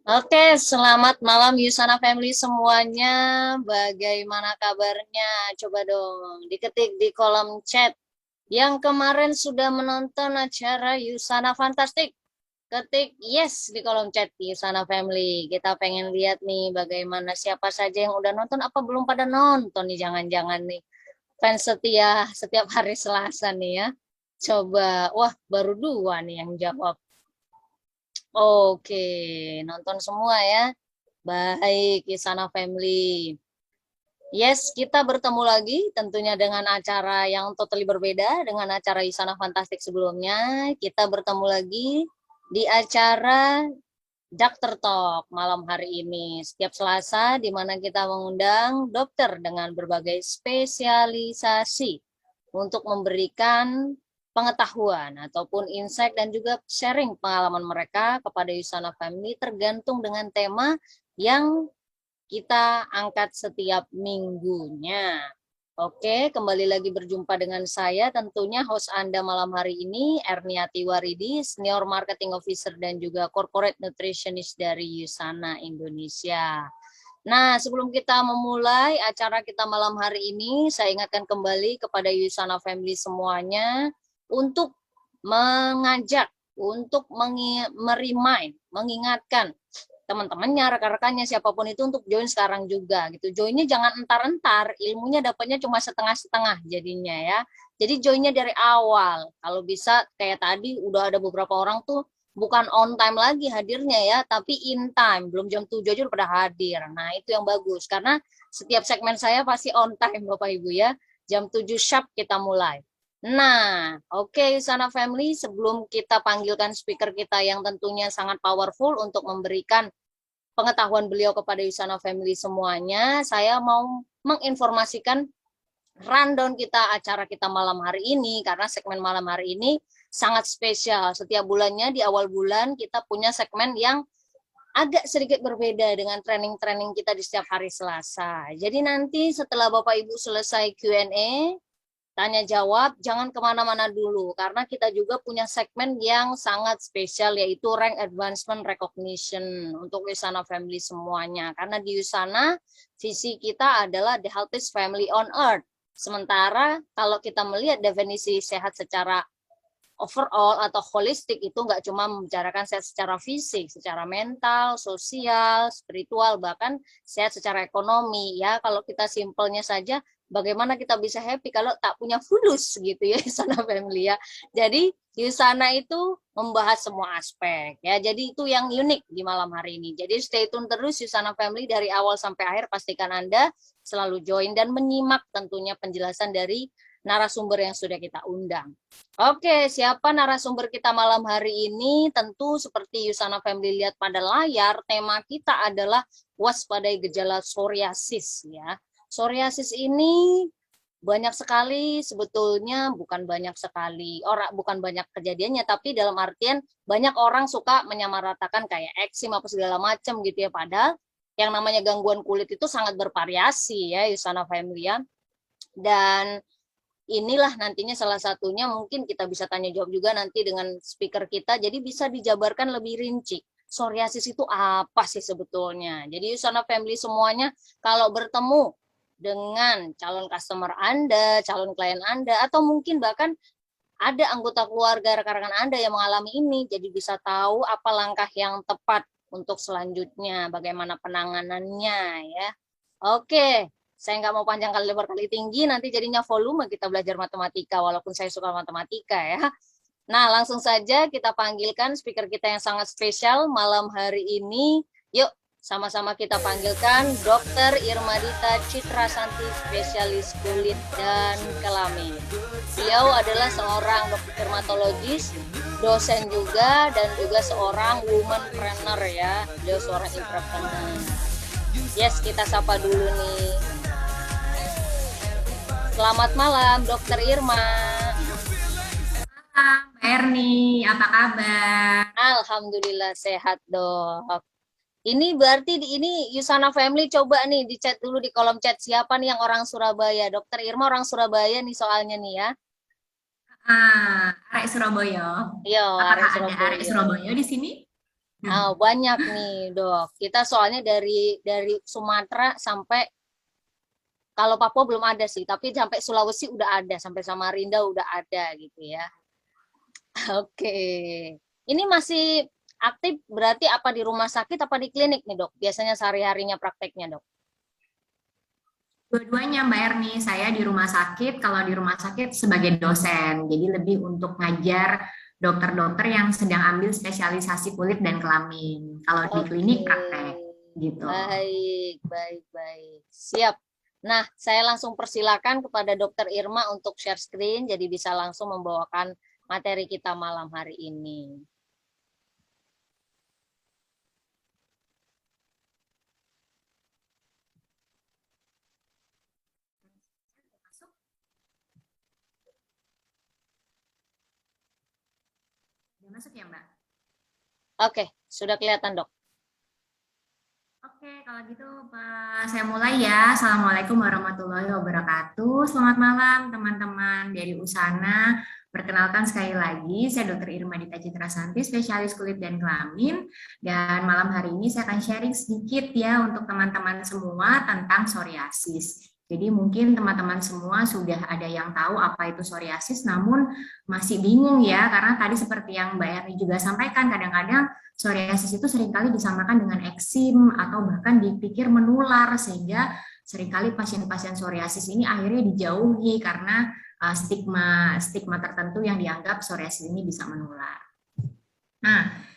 Oke, selamat malam Yusana Family semuanya. Bagaimana kabarnya? Coba dong diketik di kolom chat. Yang kemarin sudah menonton acara Yusana Fantastik, ketik yes di kolom chat Yusana Family. Kita pengen lihat nih bagaimana siapa saja yang udah nonton, apa belum pada nonton nih, jangan-jangan nih fans setia setiap hari Selasa nih ya. Coba, wah baru dua nih yang jawab. Oke, nonton semua ya. Baik, Isana Family. Yes, kita bertemu lagi tentunya dengan acara yang totally berbeda dengan acara Isana Fantastik sebelumnya. Kita bertemu lagi di acara Dokter Talk malam hari ini. Setiap Selasa di mana kita mengundang dokter dengan berbagai spesialisasi untuk memberikan pengetahuan ataupun insight dan juga sharing pengalaman mereka kepada Yusana Family tergantung dengan tema yang kita angkat setiap minggunya. Oke, kembali lagi berjumpa dengan saya, tentunya host Anda malam hari ini, Erniati Waridi, Senior Marketing Officer dan juga Corporate Nutritionist dari Yusana Indonesia. Nah, sebelum kita memulai acara kita malam hari ini, saya ingatkan kembali kepada Yusana Family semuanya untuk mengajak, untuk merimain, mengingatkan teman-temannya, rekan-rekannya, siapapun itu untuk join sekarang juga gitu. Joinnya jangan entar-entar, ilmunya dapatnya cuma setengah-setengah jadinya ya. Jadi joinnya dari awal. Kalau bisa kayak tadi udah ada beberapa orang tuh bukan on time lagi hadirnya ya, tapi in time. Belum jam 7 aja udah pada hadir. Nah, itu yang bagus karena setiap segmen saya pasti on time Bapak Ibu ya. Jam 7 sharp kita mulai. Nah, oke, Sana Family, sebelum kita panggilkan speaker kita yang tentunya sangat powerful untuk memberikan pengetahuan beliau kepada Yusana Family semuanya, saya mau menginformasikan rundown kita, acara kita malam hari ini, karena segmen malam hari ini sangat spesial. Setiap bulannya di awal bulan kita punya segmen yang agak sedikit berbeda dengan training-training kita di setiap hari Selasa. Jadi nanti setelah Bapak Ibu selesai Q&A, tanya jawab, jangan kemana-mana dulu, karena kita juga punya segmen yang sangat spesial, yaitu Rank Advancement Recognition untuk Yusana Family semuanya. Karena di Yusana, visi kita adalah the healthiest family on earth. Sementara kalau kita melihat definisi sehat secara overall atau holistik, itu nggak cuma membicarakan sehat secara fisik, secara mental, sosial, spiritual, bahkan sehat secara ekonomi ya. Kalau kita simpelnya saja, bagaimana kita bisa happy kalau tak punya fulus gitu ya Yusana Family ya. Jadi Yusana itu membahas semua aspek ya. Jadi itu yang unik di malam hari ini. Jadi stay tune terus Yusana Family dari awal sampai akhir, pastikan Anda selalu join dan menyimak tentunya penjelasan dari narasumber yang sudah kita undang. Oke, siapa narasumber kita malam hari ini? Tentu seperti Yusana Family lihat pada layar, tema kita adalah waspadai gejala psoriasis ya. Psoriasis ini banyak sekali sebetulnya, bukan banyak sekali orang, bukan banyak kejadiannya, tapi dalam artian banyak orang suka menyamaratakan kayak eksim apa segala macam gitu ya, padahal yang namanya gangguan kulit itu sangat bervariasi ya Yusana Family ya. Dan inilah nantinya salah satunya, mungkin kita bisa tanya jawab juga nanti dengan speaker kita, jadi bisa dijabarkan lebih rinci. Psoriasis itu apa sih sebetulnya? Jadi Yusana Family semuanya kalau bertemu dengan calon customer Anda, calon klien Anda, atau mungkin bahkan ada anggota keluarga rekan-rekan Anda yang mengalami ini, jadi bisa tahu apa langkah yang tepat untuk selanjutnya, bagaimana penanganannya ya. Oke, saya nggak mau panjang kali lebar kali tinggi, nanti jadinya volume kita belajar matematika, walaupun saya suka matematika ya. Nah, langsung saja kita panggilkan speaker kita yang sangat spesial malam hari ini. Yuk, sama-sama kita panggilkan Dr. Irmadita Citrasanti, spesialis kulit dan kelamin. Beliau adalah seorang dokter dermatologis, dosen juga, dan juga seorang woman trainer ya. Beliau seorang entrepreneur. Yes, kita sapa dulu nih. Selamat malam, Dokter Irma. Mbak Erni, apa kabar? Alhamdulillah sehat, Dok. Ini berarti ini Yusana Family coba nih di chat dulu di kolom chat, siapa nih yang orang Surabaya. Dokter Irma orang Surabaya nih soalnya nih ya. Arek Surabaya. Iya, arek Apakah ada arek Surabaya. Surabaya di sini? Banyak nih, Dok. Kita soalnya dari Sumatera sampai kalau Papua belum ada sih, tapi sampai Sulawesi udah ada, sampai Samarinda udah ada gitu ya. Oke. Ini masih aktif berarti apa di rumah sakit apa di klinik nih, Dok? Biasanya sehari-harinya prakteknya, Dok. Dua-duanya Mbak Erni, saya di rumah sakit, kalau di rumah sakit sebagai dosen, jadi lebih untuk ngajar dokter-dokter yang sedang ambil spesialisasi kulit dan kelamin. Kalau di Oke. klinik praktek, gitu. Baik, baik, baik. Siap. Nah, saya langsung persilakan kepada Dokter Irma untuk share screen, jadi bisa langsung membawakan materi kita malam hari ini. Udah masuk ya Mbak? Oke, sudah kelihatan, Dok. Oke, kalau gitu Pak, saya mulai ya. Assalamualaikum warahmatullahi wabarakatuh. Selamat malam teman-teman dari USANA. Perkenalkan sekali lagi, saya Dr. Irma Dita Citra Santi, spesialis kulit dan kelamin. Dan malam hari ini saya akan sharing sedikit ya untuk teman-teman semua tentang psoriasis. Jadi mungkin teman-teman semua sudah ada yang tahu apa itu psoriasis, namun masih bingung ya, karena tadi seperti yang Mbak Erni juga sampaikan, kadang-kadang psoriasis itu seringkali disamakan dengan eksim atau bahkan dipikir menular, sehingga seringkali pasien-pasien psoriasis ini akhirnya dijauhi karena stigma stigma tertentu yang dianggap psoriasis ini bisa menular. Nah,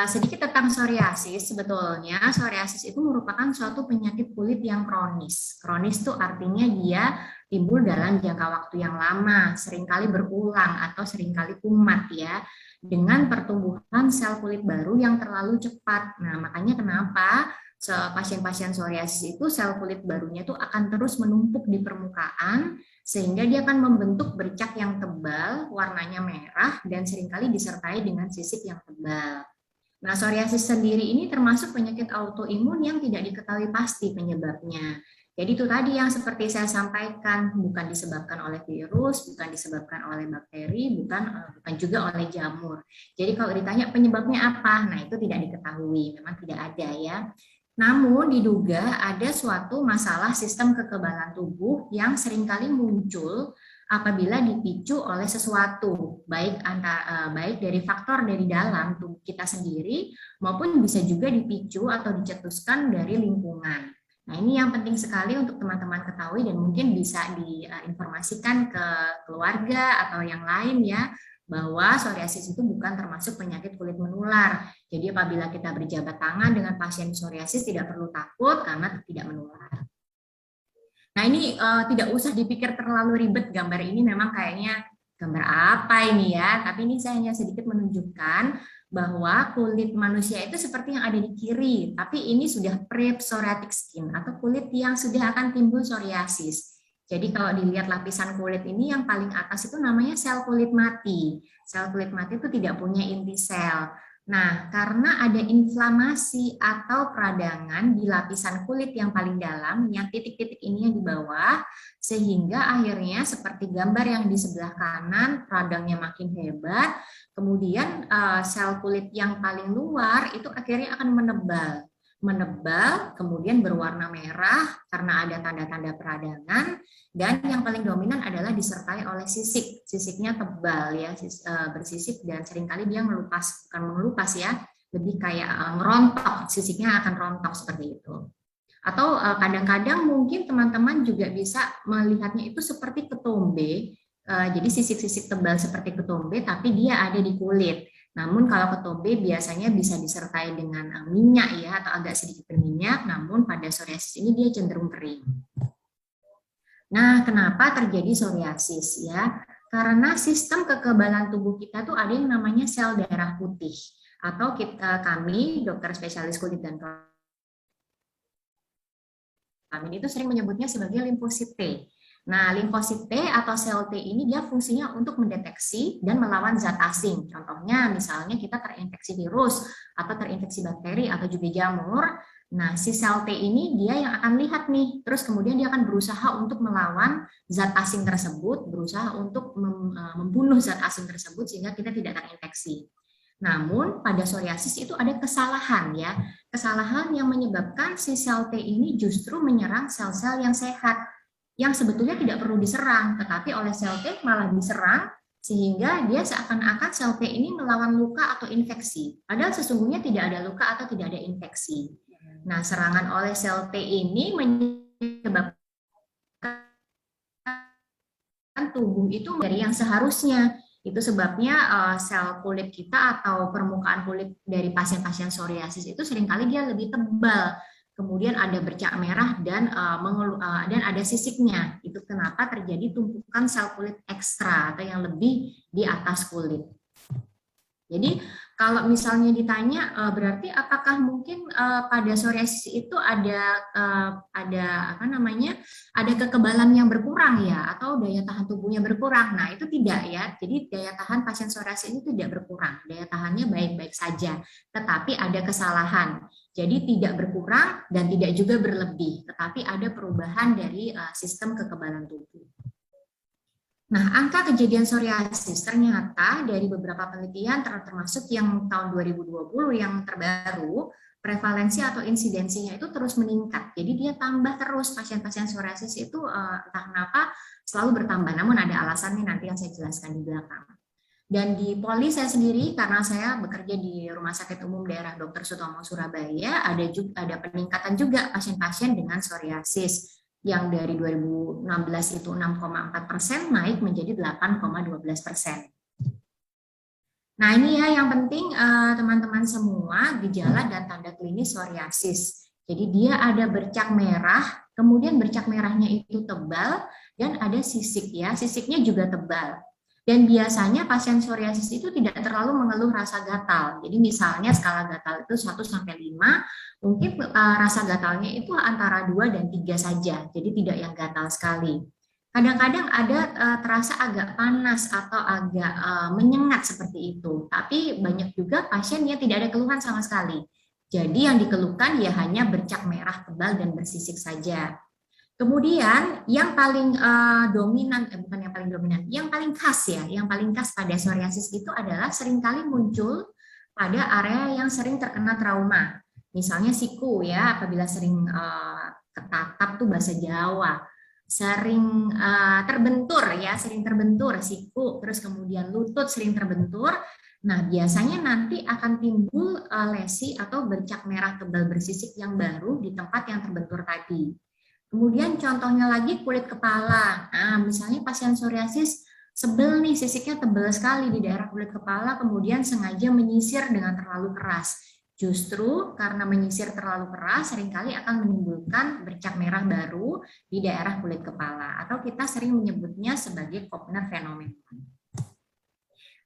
sedikit tentang psoriasis, sebetulnya psoriasis itu merupakan suatu penyakit kulit yang kronis. Kronis itu artinya dia timbul dalam jangka waktu yang lama, seringkali berulang atau seringkali kumat ya, dengan pertumbuhan sel kulit baru yang terlalu cepat. Nah, makanya kenapa pasien-pasien psoriasis itu sel kulit barunya itu akan terus menumpuk di permukaan sehingga dia akan membentuk bercak yang tebal, warnanya merah, dan seringkali disertai dengan sisik yang tebal. Nah, psoriasis sendiri ini termasuk penyakit autoimun yang tidak diketahui pasti penyebabnya. Jadi itu tadi yang seperti saya sampaikan, bukan disebabkan oleh virus, bukan disebabkan oleh bakteri, bukan juga oleh jamur. Jadi kalau ditanya penyebabnya apa, nah itu tidak diketahui, memang tidak ada ya. Namun diduga ada suatu masalah sistem kekebalan tubuh yang seringkali muncul apabila dipicu oleh sesuatu, baik dari faktor dari dalam tubuh kita sendiri maupun bisa juga dipicu atau dicetuskan dari lingkungan. Nah, ini yang penting sekali untuk teman-teman ketahui dan mungkin bisa diinformasikan ke keluarga atau yang lain ya, bahwa psoriasis itu bukan termasuk penyakit kulit menular. Jadi apabila kita berjabat tangan dengan pasien psoriasis tidak perlu takut karena tidak menular. Nah, ini tidak usah dipikir terlalu ribet, gambar ini memang kayaknya gambar apa ini ya, tapi ini saya hanya sedikit menunjukkan bahwa kulit manusia itu seperti yang ada di kiri, tapi ini sudah pre-psoriatic skin atau kulit yang sudah akan timbul psoriasis. Jadi kalau dilihat lapisan kulit ini yang paling atas itu namanya sel kulit mati. Sel kulit mati itu tidak punya inti sel. Nah, karena ada inflamasi atau peradangan di lapisan kulit yang paling dalam, yang titik-titik ini yang di bawah, sehingga akhirnya seperti gambar yang di sebelah kanan, radangnya makin hebat, kemudian sel kulit yang paling luar itu akhirnya akan menebal, kemudian berwarna merah karena ada tanda-tanda peradangan, dan yang paling dominan adalah disertai oleh sisik. Sisiknya tebal ya, bersisik dan seringkali dia bukan mengelupas ya, lebih kayak ngerontok, sisiknya akan rontok seperti itu. Atau kadang-kadang mungkin teman-teman juga bisa melihatnya itu seperti ketombe, jadi sisik-sisik tebal seperti ketombe tapi dia ada di kulit. Namun kalau ketombe biasanya bisa disertai dengan minyak ya, atau agak sedikit berminyak, namun pada psoriasis ini dia cenderung kering. Nah, kenapa terjadi psoriasis ya? Karena sistem kekebalan tubuh kita tuh ada yang namanya sel darah putih, atau kami dokter spesialis kulit dan kelamin itu sering menyebutnya sebagai limfosit T. Nah, limfosit T atau sel T ini dia fungsinya untuk mendeteksi dan melawan zat asing. Contohnya misalnya kita terinfeksi virus atau terinfeksi bakteri atau juga jamur. Nah, si sel T ini dia yang akan lihat nih, terus kemudian dia akan berusaha untuk melawan zat asing tersebut, berusaha untuk membunuh zat asing tersebut sehingga kita tidak terinfeksi. Namun pada psoriasis itu ada kesalahan ya, kesalahan yang menyebabkan si sel T ini justru menyerang sel-sel yang sehat, yang sebetulnya tidak perlu diserang, tetapi oleh sel T malah diserang sehingga dia seakan-akan sel T ini melawan luka atau infeksi. Padahal sesungguhnya tidak ada luka atau tidak ada infeksi. Nah, serangan oleh sel T ini menyebabkan tubuh itu dari yang seharusnya. Itu sebabnya sel kulit kita atau permukaan kulit dari pasien-pasien psoriasis itu seringkali dia lebih tebal. Kemudian ada bercak merah dan dan ada sisiknya. Itu kenapa terjadi tumpukan sel kulit ekstra atau yang lebih di atas kulit. Jadi kalau misalnya ditanya berarti apakah mungkin pada psoriasis itu ada apa namanya, ada kekebalan yang berkurang ya, atau daya tahan tubuhnya berkurang? Nah itu tidak ya. Jadi daya tahan pasien psoriasis ini tidak berkurang, daya tahannya baik-baik saja. Tetapi ada kesalahan. Jadi tidak berkurang dan tidak juga berlebih, tetapi ada perubahan dari sistem kekebalan tubuh. Nah, angka kejadian psoriasis ternyata dari beberapa penelitian termasuk yang tahun 2020 yang terbaru, prevalensi atau insidensinya itu terus meningkat. Jadi dia tambah terus, pasien-pasien psoriasis itu entah kenapa selalu bertambah. Namun ada alasannya nanti yang saya jelaskan di belakang. Dan di Poli saya sendiri, karena saya bekerja di Rumah Sakit Umum Daerah Dr. Sutomo Surabaya, ada peningkatan juga pasien-pasien dengan psoriasis yang dari 2016 itu 6,4% naik menjadi 8,12%. Nah ini ya yang penting teman-teman semua, gejala dan tanda klinis psoriasis. Jadi dia ada bercak merah, kemudian bercak merahnya itu tebal, dan ada sisik ya, sisiknya juga tebal. Dan biasanya pasien psoriasis itu tidak terlalu mengeluh rasa gatal. Jadi misalnya skala gatal itu 1-5, mungkin rasa gatalnya itu antara 2 dan 3 saja. Jadi tidak yang gatal sekali. Kadang-kadang ada terasa agak panas atau agak menyengat seperti itu. Tapi banyak juga pasien yang tidak ada keluhan sama sekali. Jadi yang dikeluhkan ya hanya bercak merah tebal dan bersisik saja. Kemudian yang paling dominan, bukan yang paling dominan, yang paling khas ya, yang paling khas pada psoriasis itu adalah seringkali muncul pada area yang sering terkena trauma. Misalnya siku ya, apabila sering ketatap tuh bahasa Jawa, sering terbentur ya, sering terbentur siku, terus kemudian lutut sering terbentur. Nah, biasanya nanti akan timbul lesi atau bercak merah tebal bersisik yang baru di tempat yang terbentur tadi. Kemudian contohnya lagi kulit kepala. Nah, misalnya pasien psoriasis sebel nih, sisiknya tebal sekali di daerah kulit kepala, kemudian sengaja menyisir dengan terlalu keras. Justru karena menyisir terlalu keras, seringkali akan menimbulkan bercak merah baru di daerah kulit kepala, atau kita sering menyebutnya sebagai Koppner phenomenon.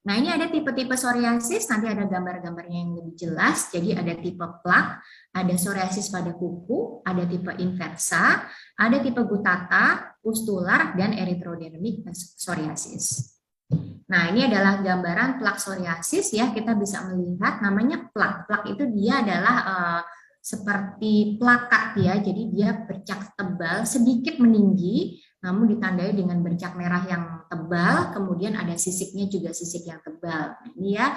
Nah, ini ada tipe-tipe psoriasis, nanti ada gambar-gambarnya yang lebih jelas. Jadi ada tipe plak, ada psoriasis pada kuku, ada tipe inversa, ada tipe gutata, pustular, dan erythrodermic psoriasis. Nah, ini adalah gambaran plak psoriasis ya, kita bisa melihat namanya plak. Plak itu dia adalah seperti plakat ya, jadi dia bercak tebal, sedikit meninggi, namun ditandai dengan bercak merah yang tebal, kemudian ada sisiknya juga sisik yang tebal. Nah, ini ya,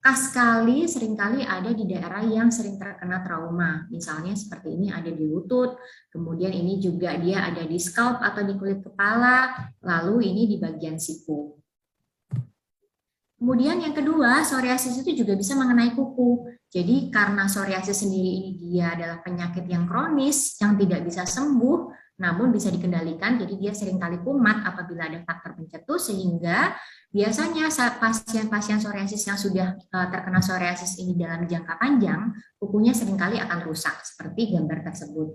khas sekali seringkali ada di daerah yang sering terkena trauma. Misalnya seperti ini ada di lutut, kemudian ini juga dia ada di scalp atau di kulit kepala, lalu ini di bagian siku. Kemudian yang kedua, psoriasis itu juga bisa mengenai kuku. Jadi karena psoriasis sendiri ini dia adalah penyakit yang kronis, yang tidak bisa sembuh, namun bisa dikendalikan, jadi dia seringkali kumat apabila ada faktor pencetus, sehingga biasanya pasien-pasien psoriasis yang sudah terkena psoriasis ini dalam jangka panjang, kukunya seringkali akan rusak, seperti gambar tersebut.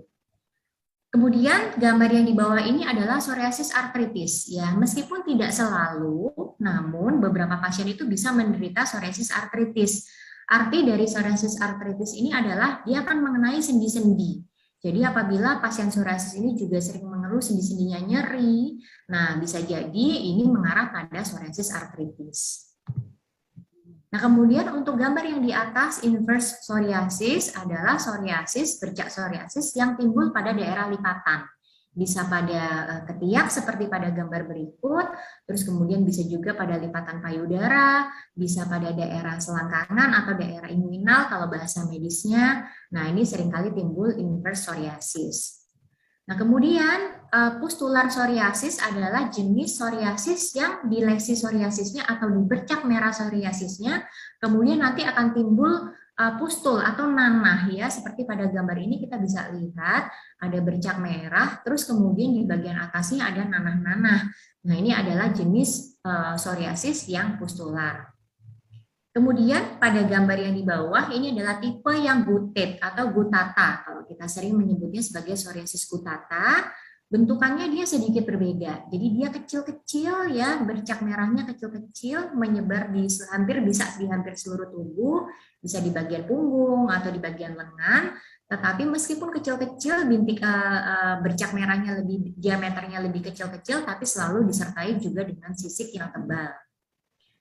Kemudian gambar yang di bawah ini adalah psoriasis artritis. Ya, meskipun tidak selalu, namun beberapa pasien itu bisa menderita psoriasis artritis. Arti dari psoriasis artritis ini adalah dia akan mengenai sendi-sendi. Jadi apabila pasien psoriasis ini juga sering mengeluh sendi-sendinya nyeri, nah bisa jadi ini mengarah pada psoriasis artritis. Nah, kemudian untuk gambar yang di atas, inverse psoriasis adalah psoriasis, bercak psoriasis yang timbul pada daerah lipatan. bisa pada ketiak seperti pada gambar berikut, terus kemudian bisa juga pada lipatan payudara, bisa pada daerah selangkangan atau daerah inguinal kalau bahasa medisnya. Nah, ini seringkali timbul inverse psoriasis. Nah, kemudian pustular psoriasis adalah jenis psoriasis yang di lesi psoriasisnya atau di bercak merah psoriasisnya, kemudian nanti akan timbul pustul atau nanah ya, seperti pada gambar ini kita bisa lihat ada bercak merah, terus kemudian di bagian atasnya ada nanah-nanah. Nah, ini adalah jenis psoriasis yang pustular. Kemudian pada gambar yang di bawah ini adalah tipe yang gutate atau gutata. Kalau kita sering menyebutnya sebagai psoriasis gutata, bentukannya dia sedikit berbeda. Jadi dia kecil-kecil ya, bercak merahnya kecil-kecil, menyebar di hampir seluruh tubuh, bisa di bagian punggung atau di bagian lengan. Tetapi meskipun kecil-kecil, bintik bercak merahnya diameternya lebih kecil-kecil, tapi selalu disertai juga dengan sisik yang tebal.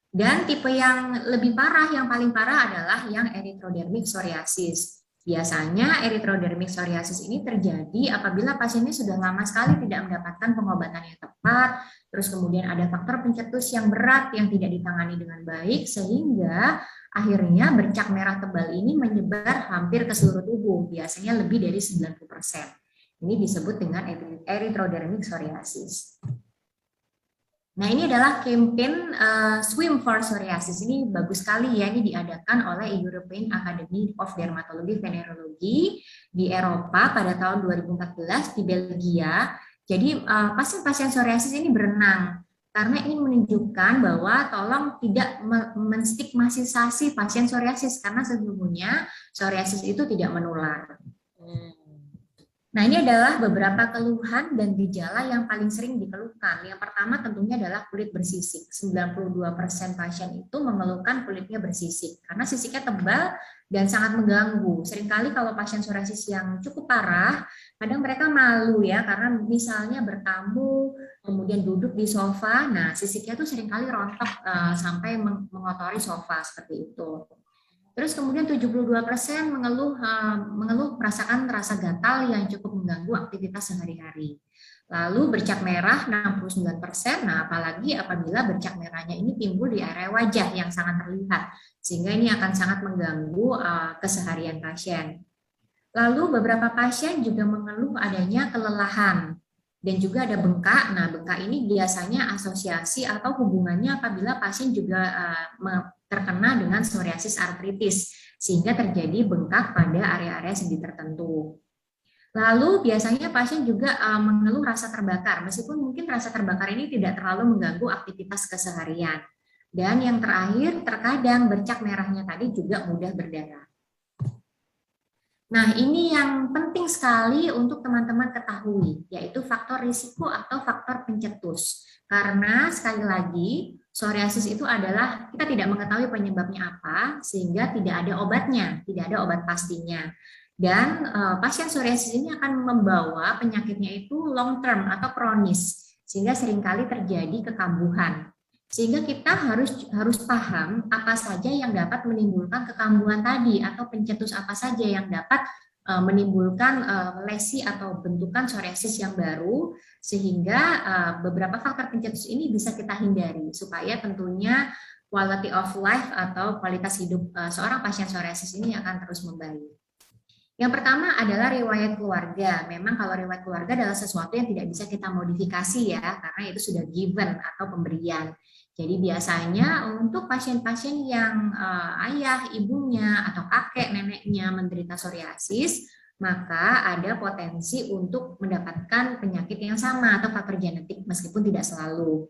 Dan tipe yang lebih parah, yang paling parah adalah yang erythrodermic psoriasis. Biasanya erythrodermic psoriasis ini terjadi apabila pasiennya sudah lama sekali tidak mendapatkan pengobatan yang tepat, terus kemudian ada faktor pencetus yang berat yang tidak ditangani dengan baik, sehingga akhirnya bercak merah tebal ini menyebar hampir ke seluruh tubuh, biasanya lebih dari 90%. Ini disebut dengan erythrodermic psoriasis. Nah, ini adalah campaign Swim for Psoriasis. Ini bagus sekali ya, ini diadakan oleh European Academy of Dermatology Venerology di Eropa pada tahun 2014 di Belgia. Jadi pasien-pasien psoriasis ini berenang karena ingin menunjukkan bahwa tolong tidak menstigmatisasi pasien psoriasis karena sesungguhnya psoriasis itu tidak menular. Nah, ini adalah beberapa keluhan dan gejala yang paling sering dikeluhkan. Yang pertama tentunya adalah kulit bersisik. 92% pasien itu mengeluhkan kulitnya bersisik karena sisiknya tebal dan sangat mengganggu. Seringkali kalau pasien psoriasis yang cukup parah, kadang mereka malu ya karena misalnya bertamu, kemudian duduk di sofa, nah sisiknya tuh seringkali rontok sampai mengotori sofa seperti itu. Terus kemudian 72% mengeluh merasakan rasa gatal yang cukup mengganggu aktivitas sehari-hari. Lalu bercak merah 69%, nah apalagi apabila bercak merahnya ini timbul di area wajah yang sangat terlihat, sehingga ini akan sangat mengganggu keseharian pasien. Lalu beberapa pasien juga mengeluh adanya kelelahan dan juga ada bengkak. Nah, bengkak ini biasanya asosiasi atau hubungannya apabila pasien juga terkena dengan psoriasis artritis, sehingga terjadi bengkak pada area-area sendi tertentu. Lalu biasanya pasien juga mengeluh rasa terbakar, meskipun mungkin rasa terbakar ini tidak terlalu mengganggu aktivitas keseharian. Dan yang terakhir, terkadang bercak merahnya tadi juga mudah berdarah. Nah, ini yang penting sekali untuk teman-teman ketahui, yaitu faktor risiko atau faktor pencetus. Karena sekali lagi, psoriasis itu adalah kita tidak mengetahui penyebabnya apa, sehingga tidak ada obatnya, tidak ada obat pastinya. Dan pasien psoriasis ini akan membawa penyakitnya itu long term atau kronis, sehingga seringkali terjadi kekambuhan. Sehingga kita harus paham apa saja yang dapat menimbulkan kekambuhan tadi atau pencetus apa saja yang dapat menimbulkan lesi atau bentukan psoriasis yang baru, sehingga beberapa faktor pencetus ini bisa kita hindari supaya tentunya quality of life atau kualitas hidup seorang pasien psoriasis ini akan terus membaik. Yang pertama adalah riwayat keluarga. Memang kalau riwayat keluarga adalah sesuatu yang tidak bisa kita modifikasi ya, karena itu sudah given atau pemberian. Jadi biasanya untuk pasien-pasien yang ayah, ibunya, atau kakek, neneknya menderita psoriasis, maka ada potensi untuk mendapatkan penyakit yang sama atau faktor genetik meskipun tidak selalu.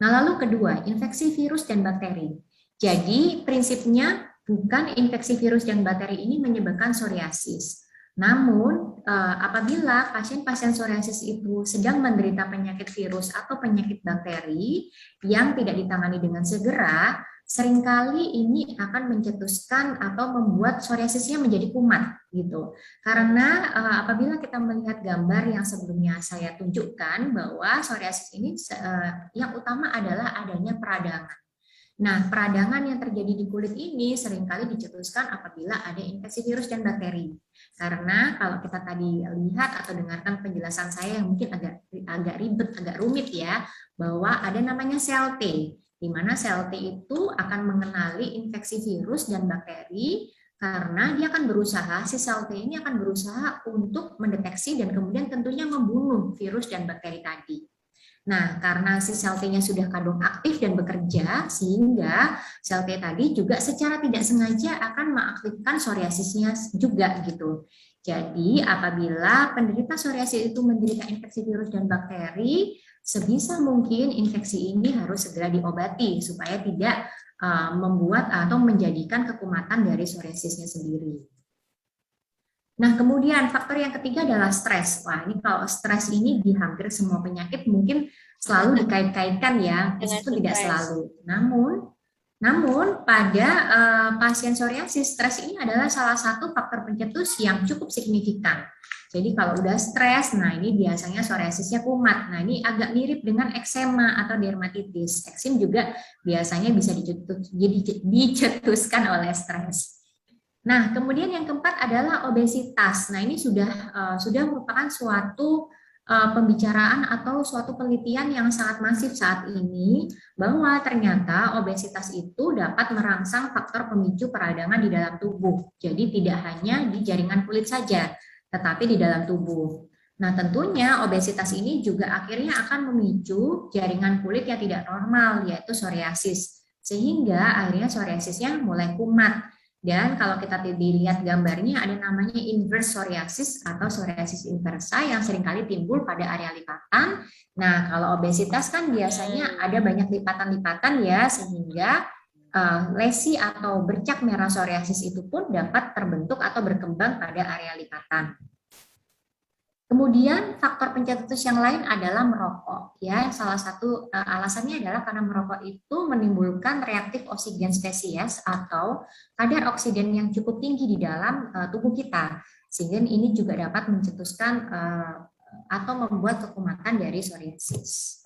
Nah, lalu kedua, infeksi virus dan bakteri. Jadi prinsipnya bukan infeksi virus dan bakteri ini menyebabkan psoriasis. Namun, apabila pasien-pasien psoriasis itu sedang menderita penyakit virus atau penyakit bakteri yang tidak ditangani dengan segera, seringkali ini akan mencetuskan atau membuat psoriasisnya menjadi kumat gitu. Karena apabila kita melihat gambar yang sebelumnya saya tunjukkan bahwa psoriasis ini yang utama adalah adanya peradangan. Nah, peradangan yang terjadi di kulit ini seringkali dicetuskan apabila ada infeksi virus dan bakteri. Karena kalau kita tadi lihat atau dengarkan penjelasan saya yang mungkin agak ribet, agak rumit ya, bahwa ada namanya sel T, di mana sel T itu akan mengenali infeksi virus dan bakteri karena dia akan berusaha, si sel T ini akan berusaha untuk mendeteksi dan kemudian tentunya membunuh virus dan bakteri tadi. Nah, karena si sel T-nya sudah kadung aktif dan bekerja, sehingga sel T tadi juga secara tidak sengaja akan mengaktifkan psoriasisnya juga gitu. Jadi, apabila penderita psoriasis itu menderita infeksi virus dan bakteri, sebisa mungkin infeksi ini harus segera diobati supaya tidak membuat atau menjadikan kekumatan dari psoriasisnya sendiri. Nah, kemudian faktor yang ketiga adalah stres. Wah, ini kalau stres ini di hampir semua penyakit mungkin selalu dikait-kaitkan ya, meskipun tidak selalu. Namun pada pasien psoriasis, stres ini adalah salah satu faktor pencetus yang cukup signifikan. Jadi kalau udah stres, nah ini biasanya psoriasisnya kumat. Nah, ini agak mirip dengan eksema atau dermatitis. Eksim juga biasanya bisa dicetuskan oleh stres. Nah, kemudian yang keempat adalah obesitas. Nah, ini sudah merupakan suatu pembicaraan atau suatu penelitian yang sangat masif saat ini bahwa ternyata obesitas itu dapat merangsang faktor pemicu peradangan di dalam tubuh. Jadi tidak hanya di jaringan kulit saja, tetapi di dalam tubuh. Nah, tentunya obesitas ini juga akhirnya akan memicu jaringan kulit yang tidak normal, yaitu psoriasis. Sehingga akhirnya psoriasisnya mulai kumat. Dan kalau kita dilihat gambarnya ada namanya inverse psoriasis atau psoriasis inversa yang seringkali timbul pada area lipatan. Nah, kalau obesitas kan biasanya ada banyak lipatan-lipatan ya, sehingga lesi atau bercak merah psoriasis itu pun dapat terbentuk atau berkembang pada area lipatan. Kemudian faktor pencetus yang lain adalah merokok. Ya, salah satu alasannya adalah karena merokok itu menimbulkan reaktif oksigen spesies atau kadar oksigen yang cukup tinggi di dalam tubuh kita, sehingga ini juga dapat mencetuskan atau membuat kekumatan dari psoriasis.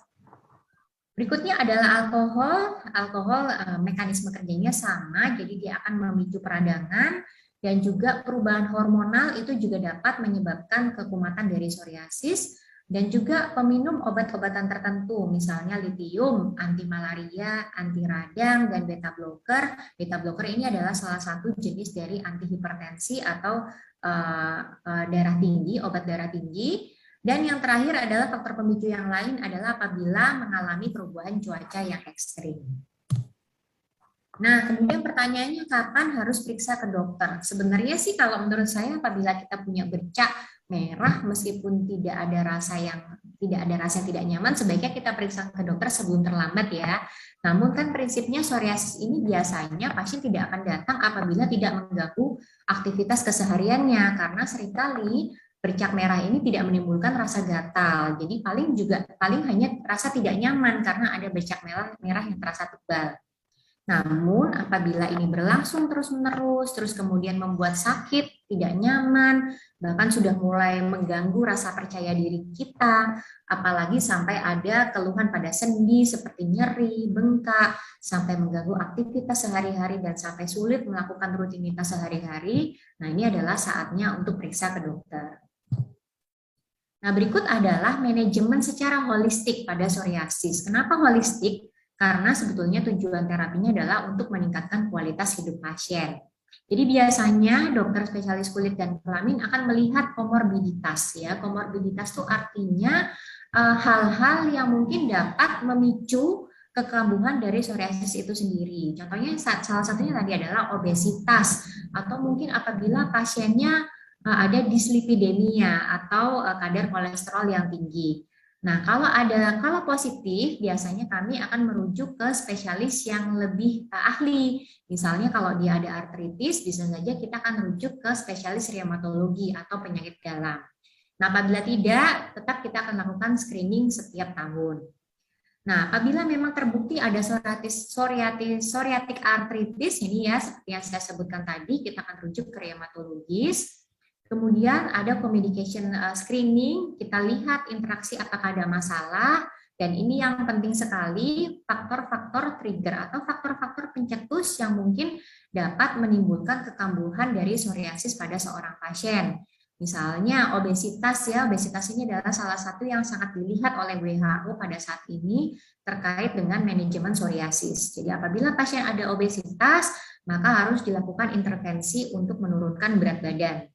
Berikutnya adalah alkohol. Alkohol mekanisme kerjanya sama, jadi dia akan memicu peradangan. Dan juga perubahan hormonal itu juga dapat menyebabkan kekumatan dari psoriasis, dan juga peminum obat-obatan tertentu, misalnya litium, anti malaria, anti radang, dan beta blocker. Beta blocker ini adalah salah satu jenis dari antihipertensi atau darah tinggi, obat darah tinggi. Dan yang terakhir adalah faktor pemicu yang lain adalah apabila mengalami perubahan cuaca yang ekstrim. Nah, kemudian pertanyaannya kapan harus periksa ke dokter? Sebenarnya sih kalau menurut saya apabila kita punya bercak merah meskipun tidak ada rasa yang tidak nyaman, sebaiknya kita periksa ke dokter sebelum terlambat ya. Namun kan prinsipnya psoriasis ini biasanya pasien tidak akan datang apabila tidak mengganggu aktivitas kesehariannya, karena seringkali bercak merah ini tidak menimbulkan rasa gatal. Jadi paling hanya rasa tidak nyaman karena ada bercak merah yang terasa tebal. Namun apabila ini berlangsung terus-menerus, terus kemudian membuat sakit, tidak nyaman, bahkan sudah mulai mengganggu rasa percaya diri kita, apalagi sampai ada keluhan pada sendi seperti nyeri, bengkak, sampai mengganggu aktivitas sehari-hari dan sampai sulit melakukan rutinitas sehari-hari, nah ini adalah saatnya untuk periksa ke dokter. Nah, berikut adalah manajemen secara holistik pada psoriasis. Kenapa holistik? Karena sebetulnya tujuan terapinya adalah untuk meningkatkan kualitas hidup pasien. Jadi biasanya dokter spesialis kulit dan kelamin akan melihat komorbiditas ya. Komorbiditas itu artinya hal-hal yang mungkin dapat memicu kekambuhan dari psoriasis itu sendiri. Contohnya salah satunya tadi adalah obesitas, atau mungkin apabila pasiennya ada dislipidemia atau kadar kolesterol yang tinggi. Nah, kalau positif, biasanya kami akan merujuk ke spesialis yang lebih ahli. Misalnya kalau dia ada artritis, bisa saja kita akan merujuk ke spesialis reumatologi atau penyakit dalam. Nah, apabila tidak, tetap kita akan lakukan screening setiap tahun. Nah, apabila memang terbukti ada psoriatic arthritis, ini ya seperti yang saya sebutkan tadi, kita akan rujuk ke reumatologis. Kemudian ada communication screening, kita lihat interaksi apakah ada masalah, Dan ini yang penting sekali, faktor-faktor trigger atau faktor-faktor pencetus yang mungkin dapat menimbulkan kekambuhan dari psoriasis pada seorang pasien. Misalnya obesitas ya, obesitas ini adalah salah satu yang sangat dilihat oleh WHO pada saat ini terkait dengan manajemen psoriasis. Jadi apabila pasien ada obesitas, maka harus dilakukan intervensi untuk menurunkan berat badan.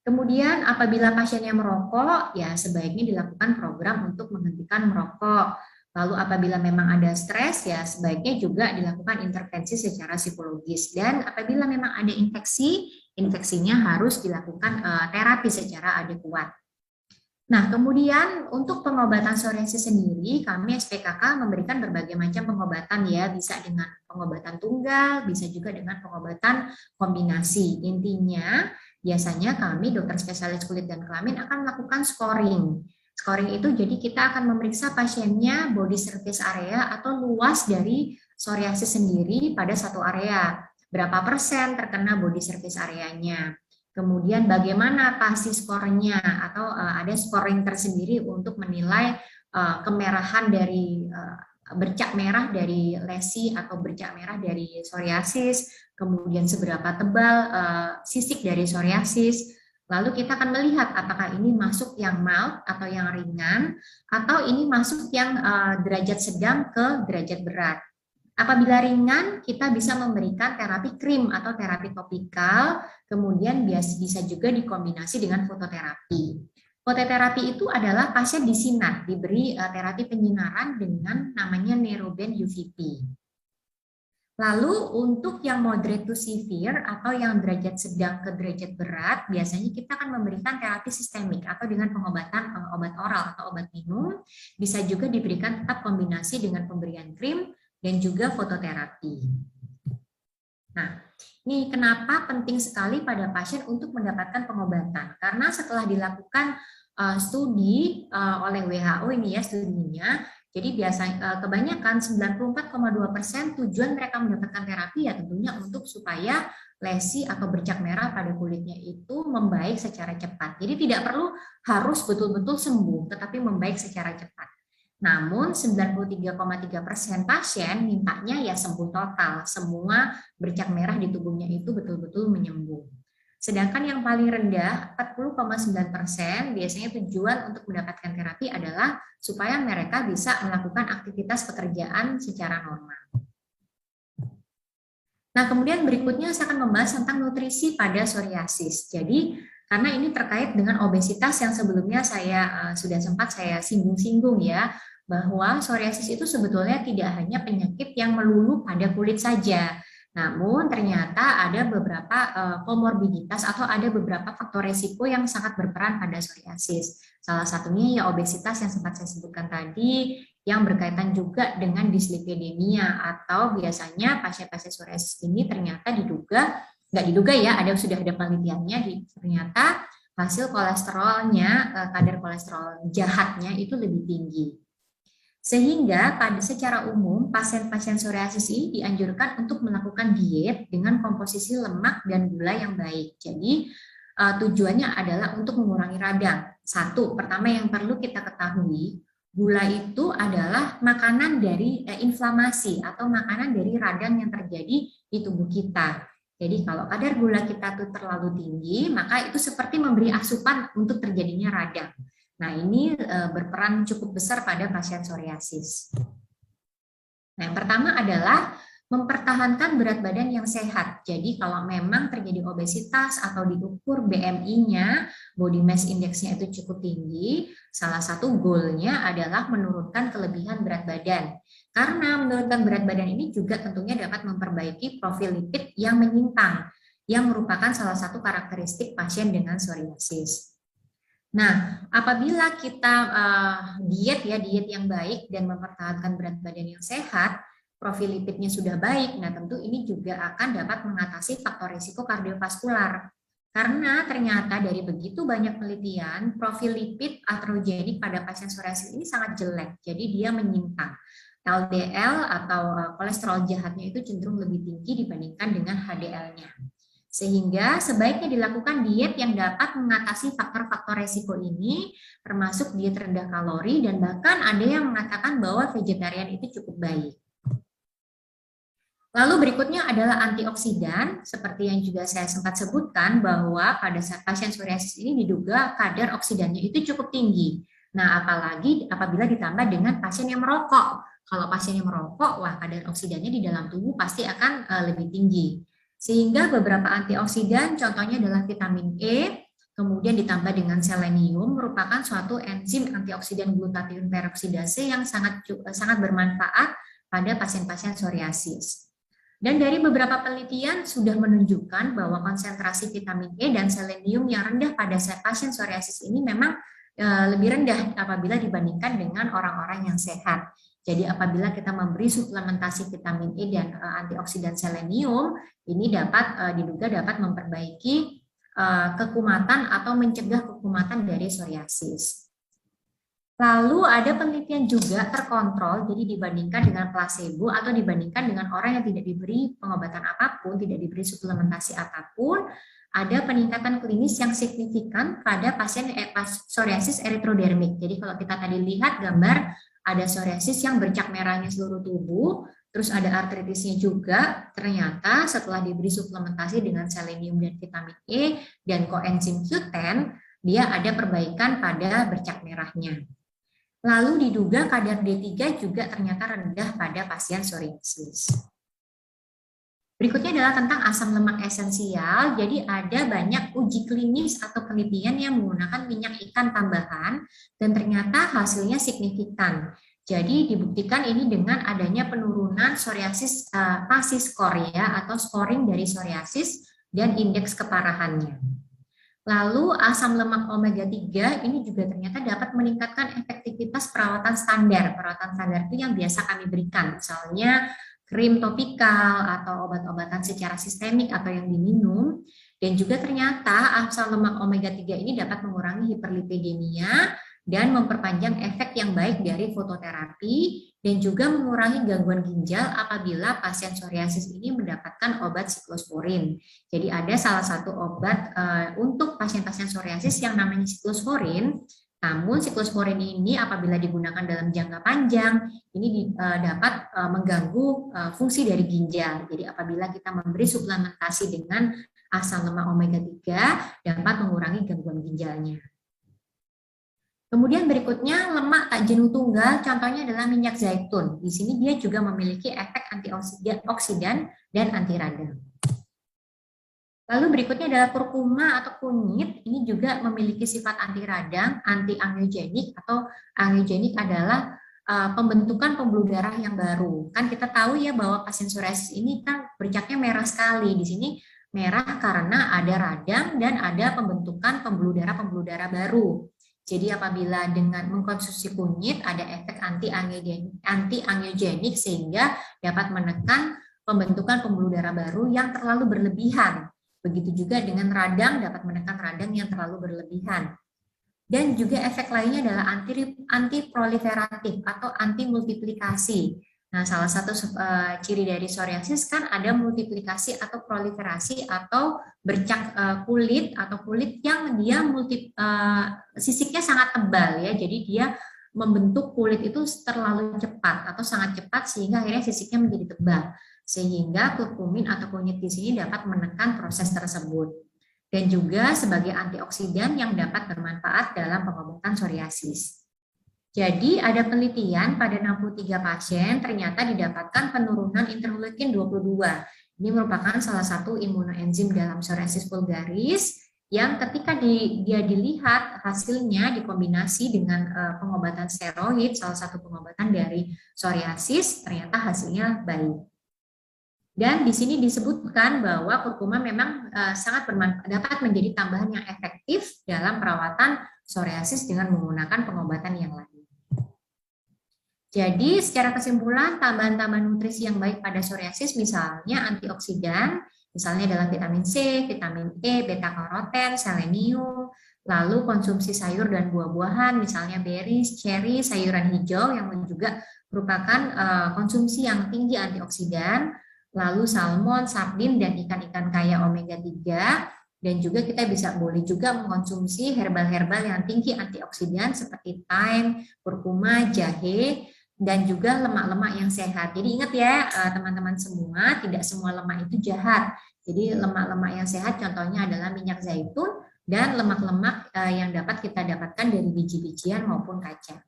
Kemudian apabila pasiennya merokok, ya sebaiknya dilakukan program untuk menghentikan merokok. Lalu apabila memang ada stres, ya sebaiknya juga dilakukan intervensi secara psikologis. Dan apabila memang ada infeksi, infeksinya harus dilakukan terapi secara adekuat. Nah, kemudian untuk pengobatan psoriasis sendiri, kami SPKK memberikan berbagai macam pengobatan ya, bisa dengan pengobatan tunggal, bisa juga dengan pengobatan kombinasi. Intinya, biasanya kami dokter spesialis kulit dan kelamin akan melakukan scoring. Scoring itu jadi kita akan memeriksa pasiennya body surface area atau luas dari psoriasis sendiri pada satu area. Berapa persen terkena body surface areanya. Kemudian bagaimana pasti skornya atau ada scoring tersendiri untuk menilai kemerahan dari bercak merah dari lesi atau bercak merah dari psoriasis, kemudian seberapa tebal sisik dari psoriasis. Lalu kita akan melihat apakah ini masuk yang mild atau yang ringan, atau ini masuk yang derajat sedang ke derajat berat. Apabila ringan, kita bisa memberikan terapi krim atau terapi topikal, kemudian bisa juga dikombinasi dengan fototerapi. Fototerapi itu adalah pasien disinar, diberi terapi penyinaran dengan namanya Neuroband UVP. Lalu untuk yang moderate to severe atau yang derajat sedang ke derajat berat, biasanya kita akan memberikan terapi sistemik atau dengan pengobatan obat oral atau obat minum, bisa juga diberikan tetap kombinasi dengan pemberian krim, dan juga fototerapi. Nah, ini kenapa penting sekali pada pasien untuk mendapatkan pengobatan? Karena setelah dilakukan studi oleh WHO ini ya studinya, jadi biasanya kebanyakan 94,2% tujuan mereka mendapatkan terapi ya tentunya untuk supaya lesi atau bercak merah pada kulitnya itu membaik secara cepat. Jadi tidak perlu harus betul-betul sembuh, tetapi membaik secara cepat. Namun 93,3% pasien mintanya ya sembuh total, semua bercak merah di tubuhnya itu betul-betul menyembuh. Sedangkan yang paling rendah 40,9% biasanya tujuan untuk mendapatkan terapi adalah supaya mereka bisa melakukan aktivitas pekerjaan secara normal. Nah, kemudian berikutnya saya akan membahas tentang nutrisi pada psoriasis. Jadi, karena ini terkait dengan obesitas yang sebelumnya saya sudah sempat saya singgung-singgung ya, bahwa psoriasis itu sebetulnya tidak hanya penyakit yang melulu pada kulit saja, namun ternyata ada beberapa komorbiditas atau ada beberapa faktor resiko yang sangat berperan pada psoriasis. Salah satunya ya obesitas yang sempat saya sebutkan tadi, yang berkaitan juga dengan dislipidemia atau biasanya pasien-pasien psoriasis ini ternyata nggak diduga ya, sudah ada penelitiannya, ternyata hasil kolesterolnya, kadar kolesterol jahatnya itu lebih tinggi. Sehingga secara umum pasien-pasien psoriasis ini dianjurkan untuk melakukan diet dengan komposisi lemak dan gula yang baik. Jadi tujuannya adalah untuk mengurangi radang. Satu, pertama yang perlu kita ketahui, gula itu adalah makanan dari inflamasi atau makanan dari radang yang terjadi di tubuh kita. Jadi kalau kadar gula kita tuh terlalu tinggi, maka itu seperti memberi asupan untuk terjadinya radang. Nah, ini berperan cukup besar pada pasien psoriasis. Nah, yang pertama adalah mempertahankan berat badan yang sehat. Jadi, kalau memang terjadi obesitas atau diukur BMI-nya, body mass index-nya itu cukup tinggi, salah satu goal-nya adalah menurunkan kelebihan berat badan. Karena menurunkan berat badan ini juga tentunya dapat memperbaiki profil lipid yang menyimpang, yang merupakan salah satu karakteristik pasien dengan psoriasis. Nah, apabila kita diet yang baik dan mempertahankan berat badan yang sehat, profil lipidnya sudah baik, nah tentu ini juga akan dapat mengatasi faktor risiko kardiovaskular. Karena ternyata dari begitu banyak penelitian, profil lipid aterogenik pada pasien psoriasis ini sangat jelek, jadi dia menyimpang. LDL atau kolesterol jahatnya itu cenderung lebih tinggi dibandingkan dengan HDL-nya. Sehingga sebaiknya dilakukan diet yang dapat mengatasi faktor-faktor resiko ini, termasuk diet rendah kalori, dan bahkan ada yang mengatakan bahwa vegetarian itu cukup baik. Lalu berikutnya adalah antioksidan, seperti yang juga saya sempat sebutkan bahwa pada saat pasien psoriasis ini diduga kadar oksidannya itu cukup tinggi. Nah, apalagi apabila ditambah dengan pasien yang merokok. Kalau pasien yang merokok, wah kadar oksidannya di dalam tubuh pasti akan lebih tinggi. Sehingga beberapa antioksidan, contohnya adalah vitamin E, kemudian ditambah dengan selenium, merupakan suatu enzim antioksidan glutathione peroksidase yang sangat bermanfaat pada pasien-pasien psoriasis. Dan dari beberapa penelitian sudah menunjukkan bahwa konsentrasi vitamin E dan selenium yang rendah pada pasien psoriasis ini memang lebih rendah apabila dibandingkan dengan orang-orang yang sehat. Jadi apabila kita memberi suplementasi vitamin E dan antioksidan selenium, ini diduga dapat memperbaiki kekumatan atau mencegah kekumatan dari psoriasis. Lalu ada penelitian juga terkontrol, jadi dibandingkan dengan placebo atau dibandingkan dengan orang yang tidak diberi pengobatan apapun, tidak diberi suplementasi apapun, ada peningkatan klinis yang signifikan pada pasien psoriasis erythrodermic. Jadi kalau kita tadi lihat gambar, ada psoriasis yang bercak merahnya seluruh tubuh, terus ada artritisnya juga, ternyata setelah diberi suplementasi dengan selenium dan vitamin E dan koenzim Q10, dia ada perbaikan pada bercak merahnya. Lalu diduga kadar D3 juga ternyata rendah pada pasien psoriasis. Berikutnya adalah tentang asam lemak esensial. Jadi ada banyak uji klinis atau penelitian yang menggunakan minyak ikan tambahan dan ternyata hasilnya signifikan. Jadi dibuktikan ini dengan adanya penurunan psoriasis PASI score ya, atau scoring dari psoriasis dan indeks keparahannya. Lalu asam lemak omega 3 ini juga ternyata dapat meningkatkan efektivitas perawatan standar. Perawatan standar itu yang biasa kami berikan, misalnya krim topikal atau obat-obatan secara sistemik atau yang diminum. Dan juga ternyata asam lemak omega 3 ini dapat mengurangi hiperlipidemia dan memperpanjang efek yang baik dari fototerapi dan juga mengurangi gangguan ginjal apabila pasien psoriasis ini mendapatkan obat siklosporin. Jadi ada salah satu obat untuk pasien-pasien psoriasis yang namanya siklosporin. Namun siklosporin ini apabila digunakan dalam jangka panjang ini dapat mengganggu fungsi dari ginjal. Jadi apabila kita memberi suplementasi dengan asam lemak omega 3 dapat mengurangi gangguan ginjalnya. Kemudian berikutnya lemak tak jenuh tunggal, contohnya adalah minyak zaitun. Di sini dia juga memiliki efek antioksidan dan anti radang. Lalu berikutnya adalah kurkuma atau kunyit, ini juga memiliki sifat anti radang, anti angiogenik atau angiogenik adalah pembentukan pembuluh darah yang baru. Kan kita tahu ya bahwa pasien psoriasis ini kan bercaknya merah sekali. Di sini merah karena ada radang dan ada pembentukan pembuluh darah baru. Jadi apabila dengan mengkonsumsi kunyit ada efek anti angiogenik sehingga dapat menekan pembentukan pembuluh darah baru yang terlalu berlebihan. Begitu juga dengan radang dapat menekan radang yang terlalu berlebihan. Dan juga efek lainnya adalah anti proliferatif atau anti multiplikasi. Nah, salah satu ciri dari psoriasis kan ada multiplikasi atau proliferasi atau bercak kulit atau kulit yang dia sisiknya sangat tebal ya. Jadi dia membentuk kulit itu terlalu cepat atau sangat cepat sehingga akhirnya sisiknya menjadi tebal. Sehingga kurkumin atau kunyit di sini dapat menekan proses tersebut. Dan juga sebagai antioksidan yang dapat bermanfaat dalam pengobatan psoriasis. Jadi ada penelitian pada 63 pasien ternyata didapatkan penurunan interleukin 22. Ini merupakan salah satu imunoenzim dalam psoriasis vulgaris yang ketika dia dilihat hasilnya dikombinasi dengan pengobatan steroid, salah satu pengobatan dari psoriasis, ternyata hasilnya baik. Dan di sini disebutkan bahwa kurkuma memang sangat bermanfaat, dapat menjadi tambahan yang efektif dalam perawatan psoriasis dengan menggunakan pengobatan yang lain. Jadi secara kesimpulan tambahan-tambahan nutrisi yang baik pada psoriasis misalnya antioksidan, misalnya adalah vitamin C, vitamin E, beta-karoten, selenium, lalu konsumsi sayur dan buah-buahan misalnya berries, cherry, sayuran hijau yang juga merupakan konsumsi yang tinggi antioksidan, lalu salmon, sardin, dan ikan-ikan kaya omega 3. Dan juga kita boleh juga mengkonsumsi herbal-herbal yang tinggi antioksidan seperti thyme, kurkuma, jahe, dan juga lemak-lemak yang sehat. Jadi ingat ya teman-teman semua, tidak semua lemak itu jahat. Jadi lemak-lemak yang sehat contohnya adalah minyak zaitun dan lemak-lemak yang dapat kita dapatkan dari biji-bijian maupun kacang.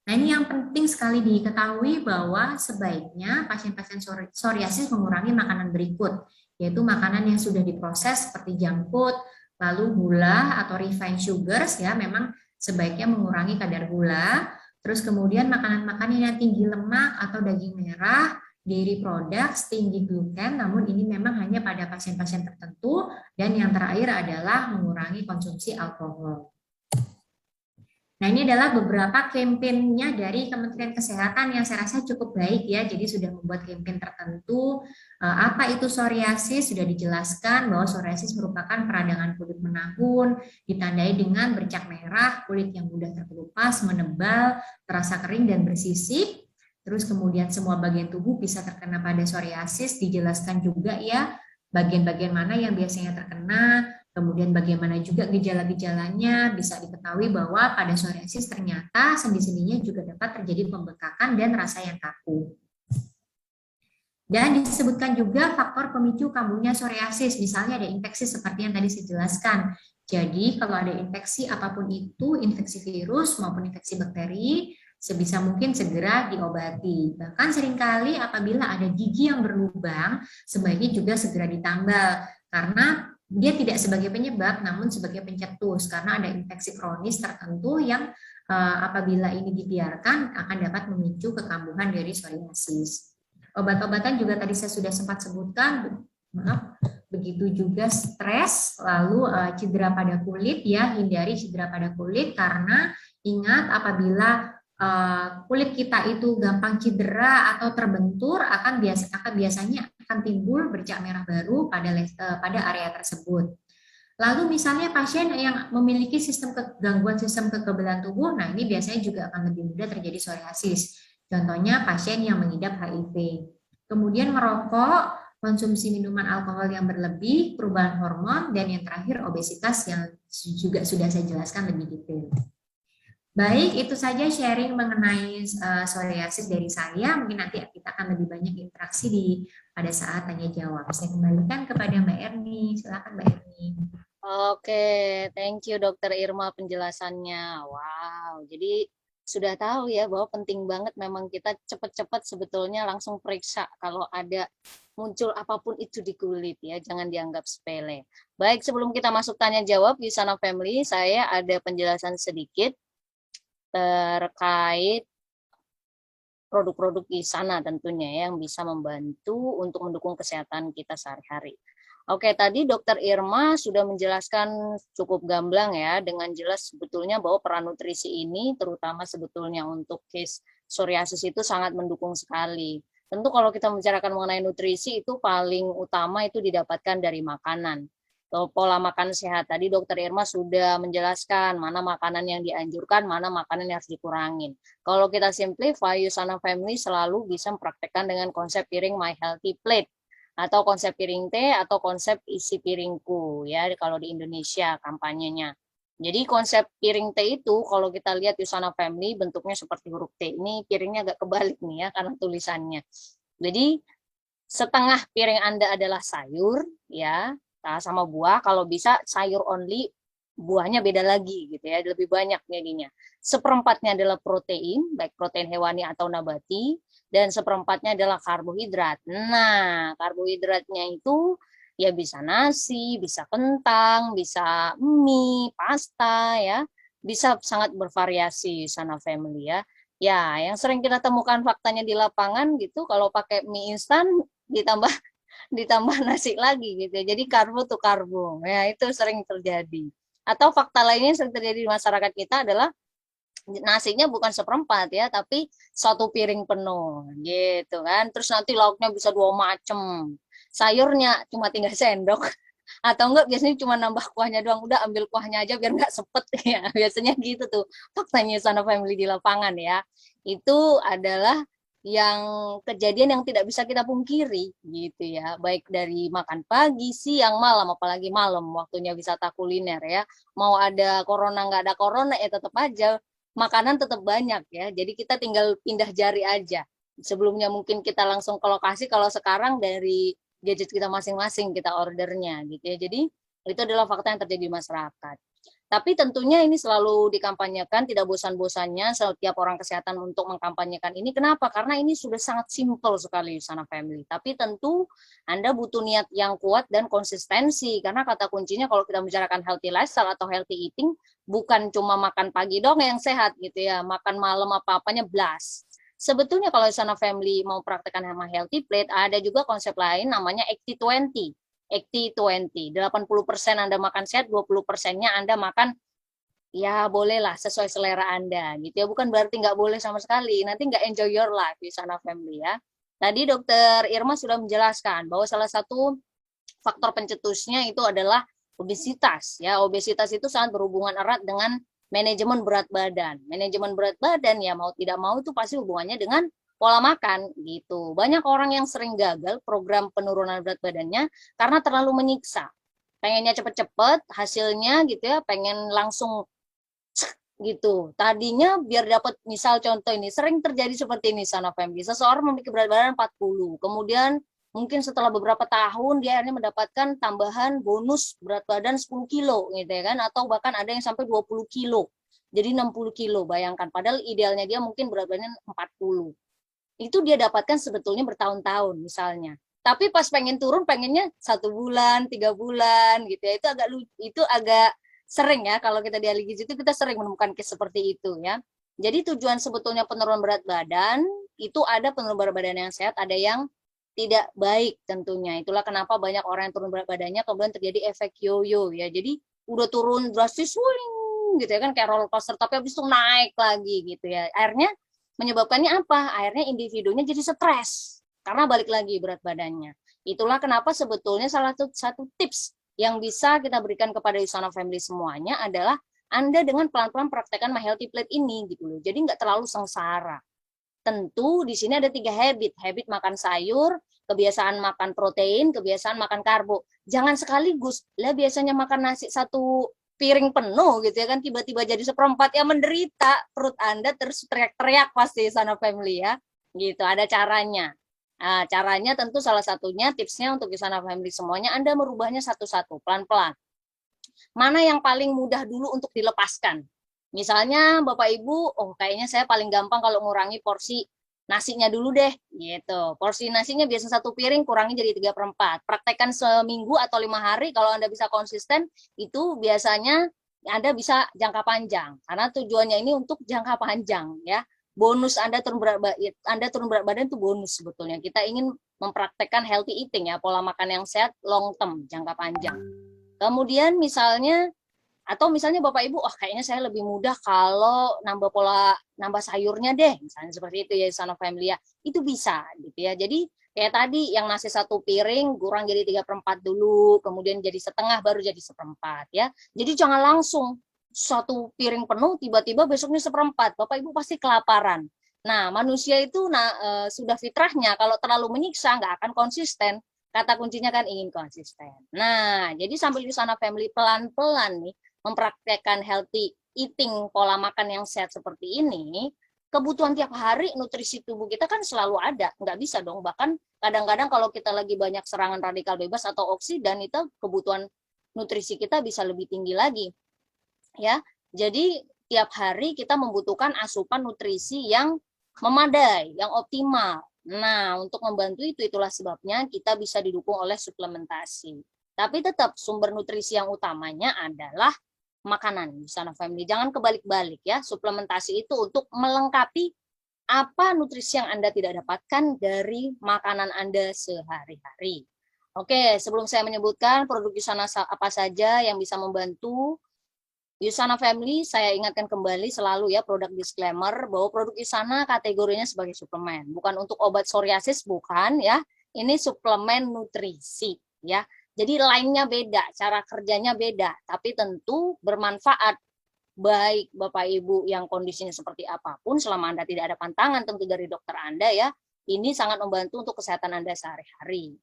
Nah, ini yang penting sekali diketahui bahwa sebaiknya pasien-pasien psoriasis mengurangi makanan berikut, yaitu makanan yang sudah diproses seperti junk food, lalu gula atau refined sugars ya, memang sebaiknya mengurangi kadar gula. Terus kemudian makanan-makanan yang tinggi lemak atau daging merah, dairy products, tinggi gluten, namun ini memang hanya pada pasien-pasien tertentu. Dan yang terakhir adalah mengurangi konsumsi alkohol. Nah, ini adalah beberapa kampanye dari Kementerian Kesehatan yang saya rasa cukup baik ya. Jadi sudah membuat kampanye tertentu. Apa itu psoriasis? Sudah dijelaskan bahwa psoriasis merupakan peradangan kulit menahun, ditandai dengan bercak merah, kulit yang mudah terkelupas, menebal, terasa kering dan bersisik. Terus kemudian semua bagian tubuh bisa terkena pada psoriasis. Dijelaskan juga ya bagian-bagian mana yang biasanya terkena. Kemudian bagaimana juga gejala-gejalanya, bisa diketahui bahwa pada psoriasis ternyata sendi-sendinya juga dapat terjadi pembekakan dan rasa yang kaku. Dan disebutkan juga faktor pemicu kambuhnya psoriasis, misalnya ada infeksi seperti yang tadi saya jelaskan. Jadi kalau ada infeksi apapun itu, infeksi virus maupun infeksi bakteri, sebisa mungkin segera diobati. Bahkan seringkali apabila ada gigi yang berlubang, sebaiknya juga segera ditambal, karena dia tidak sebagai penyebab, namun sebagai pencetus, karena ada infeksi kronis tertentu yang apabila ini dibiarkan akan dapat memicu kekambuhan dari psoriasis. Obat-obatan juga tadi saya sudah sempat sebutkan, maaf, begitu juga stres, lalu cedera pada kulit ya, hindari cedera pada kulit karena ingat apabila kulit kita itu gampang cedera atau terbentur akan biasanya akan timbul bercak merah baru pada area tersebut. Lalu misalnya pasien yang memiliki gangguan sistem kekebalan tubuh, nah ini biasanya juga akan lebih mudah terjadi psoriasis. Contohnya pasien yang mengidap HIV. Kemudian merokok, konsumsi minuman alkohol yang berlebih, perubahan hormon, dan yang terakhir obesitas yang juga sudah saya jelaskan lebih detail. Baik, itu saja sharing mengenai psoriasis dari saya. Mungkin nanti kita akan lebih banyak interaksi pada saat tanya jawab. Saya kembalikan kepada Mbak Erni. Silakan Mbak Erni. Oke, thank you Dokter Irma penjelasannya. Wow, jadi sudah tahu ya bahwa penting banget memang kita cepat-cepat sebetulnya langsung periksa kalau ada muncul apapun itu di kulit ya, jangan dianggap sepele. Baik, sebelum kita masuk tanya jawab Yusana Family, saya ada penjelasan sedikit terkait produk-produk di sana tentunya yang bisa membantu untuk mendukung kesehatan kita sehari-hari. Oke, tadi Dokter Irma sudah menjelaskan cukup gamblang ya, dengan jelas sebetulnya bahwa peran nutrisi ini terutama sebetulnya untuk case psoriasis itu sangat mendukung sekali. Tentu kalau kita membicarakan mengenai nutrisi itu paling utama itu didapatkan dari makanan. Pola makan sehat tadi Dokter Irma sudah menjelaskan mana makanan yang dianjurkan, mana makanan yang harus dikurangin. Kalau kita simplify, Yusana Family selalu bisa mempraktekkan dengan konsep piring My Healthy Plate atau konsep piring teh atau konsep isi piringku ya kalau di Indonesia kampanyenya. Jadi konsep piring teh itu kalau kita lihat Yusana Family bentuknya seperti huruf T. Ini piringnya agak kebalik nih ya karena tulisannya. Jadi setengah piring Anda adalah sayur ya. Nah, sama buah, kalau bisa sayur only, buahnya beda lagi gitu ya, lebih banyak jadinya. Seperempatnya adalah protein, baik protein hewani atau nabati, dan seperempatnya adalah karbohidrat. Nah, karbohidratnya itu ya bisa nasi, bisa kentang, bisa mie, pasta ya, bisa sangat bervariasi Sana Family ya. Ya, yang sering kita temukan faktanya di lapangan gitu, kalau pakai mie instan ditambah nasi lagi gitu ya. Jadi karbo tuh karbo. Ya, itu sering terjadi. Atau fakta lainnya yang sering terjadi di masyarakat kita adalah nasinya bukan seperempat ya, tapi satu piring penuh gitu kan. Terus nanti lauknya bisa 2 macam. Sayurnya cuma 3 sendok. Atau enggak biasanya cuma nambah kuahnya doang, udah ambil kuahnya aja biar enggak sepet ya. Biasanya gitu tuh faktanya Sana Family di lapangan ya. Itu adalah yang kejadian yang tidak bisa kita pungkiri gitu ya, baik dari makan pagi, siang, malam, apalagi malam waktunya wisata kuliner ya. Mau ada corona nggak ada corona ya tetap aja makanan tetap banyak ya. Jadi kita tinggal pindah jari aja. Sebelumnya mungkin kita langsung ke lokasi, kalau sekarang dari gadget kita masing-masing kita ordernya gitu ya. Jadi itu adalah fakta yang terjadi di masyarakat. Tapi tentunya ini selalu dikampanyekan, tidak bosan-bosannya setiap orang kesehatan untuk mengkampanyekan ini. Kenapa? Karena ini sudah sangat simpel sekali Sana Family. Tapi tentu Anda butuh niat yang kuat dan konsistensi. Karena kata kuncinya kalau kita bicarakan healthy lifestyle atau healthy eating, bukan cuma makan pagi dong yang sehat gitu ya. Makan malam apa-apanya blast. Sebetulnya kalau Sana Family mau praktekkan sama healthy plate, ada juga konsep lain namanya 80-20. 80-20, 80% Anda makan sehat, 20%-nya Anda makan ya bolehlah sesuai selera Anda gitu ya. Bukan berarti nggak boleh sama sekali, nanti nggak enjoy your life di Sana Family ya. Tadi Dokter Irma sudah menjelaskan bahwa salah satu faktor pencetusnya itu adalah obesitas ya. Obesitas itu sangat berhubungan erat dengan manajemen berat badan. Manajemen berat badan ya mau tidak mau itu pasti hubungannya dengan pola makan gitu. Banyak orang yang sering gagal program penurunan berat badannya karena terlalu menyiksa. Pengennya cepet-cepet hasilnya gitu ya, pengen langsung gitu. Tadinya biar dapat, misal contoh ini sering terjadi seperti ini Sana Family. Seseorang memiliki berat badan 40, kemudian mungkin setelah beberapa tahun dia akhirnya mendapatkan tambahan bonus berat badan 10 kilo gitu ya kan, atau bahkan ada yang sampai 20 kilo. Jadi 60 kilo, bayangkan. Padahal idealnya dia mungkin berat badan 40. Itu dia dapatkan sebetulnya bertahun-tahun misalnya. Tapi pas pengen turun pengennya 1 bulan, 3 bulan gitu ya. Itu agak sering ya kalau kita di ahli gizi itu kita sering menemukan case seperti itu ya. Jadi tujuan sebetulnya penurunan berat badan itu ada penurunan berat badan yang sehat, ada yang tidak baik tentunya. Itulah kenapa banyak orang yang turun berat badannya kemudian terjadi efek yoyo ya. Jadi udah turun drastis swing gitu ya kan, kayak roller coaster, tapi habis itu naik lagi gitu ya. Akhirnya menyebabkannya apa? Akhirnya individunya jadi stres karena balik lagi berat badannya. Itulah kenapa sebetulnya salah satu tips yang bisa kita berikan kepada Usana Family semuanya adalah Anda dengan pelan-pelan praktekkan My Healthy Plate ini gitu loh. Jadi nggak terlalu sengsara. Tentu di sini ada 3 habit. Habit makan sayur, kebiasaan makan protein, kebiasaan makan karbo. Jangan sekaligus. Lah biasanya makan nasi 1 piring penuh gitu ya kan, tiba-tiba jadi seperempat, ya menderita perut Anda, terus teriak-teriak pasti Sana Family ya. Gitu, ada caranya. Nah, caranya tentu salah satunya tipsnya untuk Sana Family semuanya Anda merubahnya satu-satu, pelan-pelan. Mana yang paling mudah dulu untuk dilepaskan? Misalnya Bapak Ibu, oh kayaknya saya paling gampang kalau ngurangi porsi nasinya dulu deh, gitu. Porsi nasinya biasa 1 piring, kurangi jadi 3/4. Praktekkan seminggu atau 5 hari, kalau Anda bisa konsisten, itu biasanya Anda bisa jangka panjang. Karena tujuannya ini untuk jangka panjang ya. Bonus Anda turun berat badan itu bonus sebetulnya. Kita ingin mempraktekkan healthy eating ya, pola makan yang sehat long term, jangka panjang. Kemudian misalnya Bapak Ibu, oh kayaknya saya lebih mudah kalau nambah sayurnya deh, misalnya seperti itu ya Sana Family ya. Itu bisa gitu ya. Jadi kayak tadi yang nasi 1 piring kurang jadi 3/4 dulu, kemudian jadi setengah baru jadi seperempat ya. Jadi jangan langsung 1 piring penuh tiba-tiba besoknya seperempat. Bapak Ibu pasti kelaparan. Nah, manusia itu sudah fitrahnya kalau terlalu menyiksa nggak akan konsisten. Kata kuncinya kan ingin konsisten. Nah, jadi sambil di Sana Family pelan-pelan nih mempraktekkan healthy eating, pola makan yang sehat seperti ini, kebutuhan tiap hari nutrisi tubuh kita kan selalu ada, nggak bisa dong. Bahkan kadang-kadang kalau kita lagi banyak serangan radikal bebas atau oksidan, itu kebutuhan nutrisi kita bisa lebih tinggi lagi. Ya, jadi tiap hari kita membutuhkan asupan nutrisi yang memadai, yang optimal. Nah, untuk membantu itulah sebabnya kita bisa didukung oleh suplementasi. Tapi tetap sumber nutrisi yang utamanya adalah makanan di Sana Family. Jangan kebalik-balik ya. Suplementasi itu untuk melengkapi apa nutrisi yang Anda tidak dapatkan dari makanan Anda sehari-hari. Oke, sebelum saya menyebutkan produk Usana apa saja yang bisa membantu Usana Family, saya ingatkan kembali selalu ya, produk disclaimer bahwa produk Usana kategorinya sebagai suplemen, bukan untuk obat psoriasis, bukan ya. Ini suplemen nutrisi ya. Jadi lainnya beda, cara kerjanya beda, tapi tentu bermanfaat baik Bapak Ibu yang kondisinya seperti apapun, selama Anda tidak ada pantangan tentu dari dokter Anda ya, ini sangat membantu untuk kesehatan Anda sehari-hari.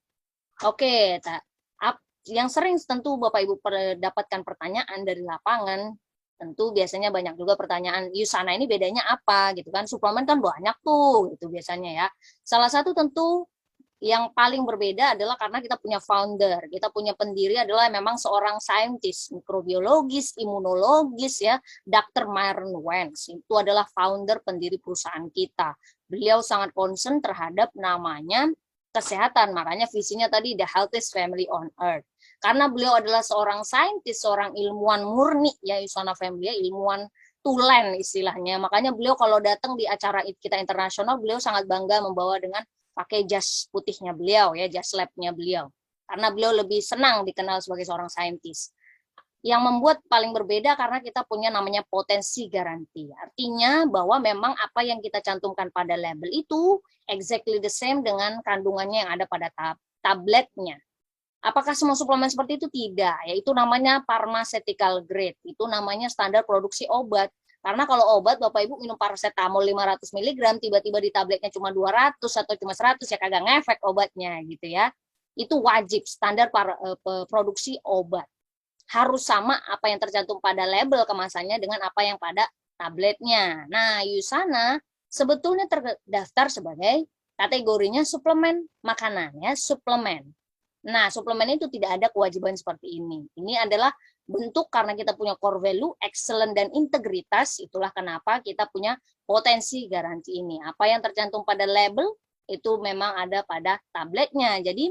Oke, yang sering tentu Bapak Ibu dapatkan pertanyaan dari lapangan, tentu biasanya banyak juga pertanyaan, USANA ini bedanya apa gitu kan, suplemen kan banyak tuh gitu biasanya ya. Salah satu tentu yang paling berbeda adalah karena kita punya founder, kita punya pendiri adalah memang seorang saintis, mikrobiologis, imunologis ya, Dr. Myron Wentz. Itu adalah founder pendiri perusahaan kita. Beliau sangat concern terhadap namanya kesehatan, makanya visinya tadi the healthiest family on earth. Karena beliau adalah seorang saintis, seorang ilmuwan murni ya, Usana Family ya, ilmuwan tulen istilahnya. Makanya beliau kalau datang di acara kita internasional, beliau sangat bangga membawa dengan pakai jas putihnya beliau ya, jas labnya beliau. Karena beliau lebih senang dikenal sebagai seorang saintis. Yang membuat paling berbeda karena kita punya namanya potensi garansi. Artinya bahwa memang apa yang kita cantumkan pada label itu exactly the same dengan kandungannya yang ada pada tabletnya. Apakah semua suplemen seperti itu? Tidak. Yaitu namanya pharmaceutical grade. Itu namanya standar produksi obat. Karena kalau obat Bapak Ibu minum paracetamol 500 mg tiba-tiba di tabletnya cuma 200 atau cuma 100 ya kagak ngefek obatnya gitu ya. Itu wajib standar produksi obat. Harus sama apa yang tercantum pada label kemasannya dengan apa yang pada tabletnya. Nah, Usana sebetulnya terdaftar sebagai kategorinya suplemen makanan ya, suplemen. Nah, suplemen itu tidak ada kewajiban seperti ini. Ini adalah bentuk karena kita punya core value, excellent dan integritas, itulah kenapa kita punya potensi garansi ini. Apa yang tercantum pada label itu memang ada pada tabletnya. Jadi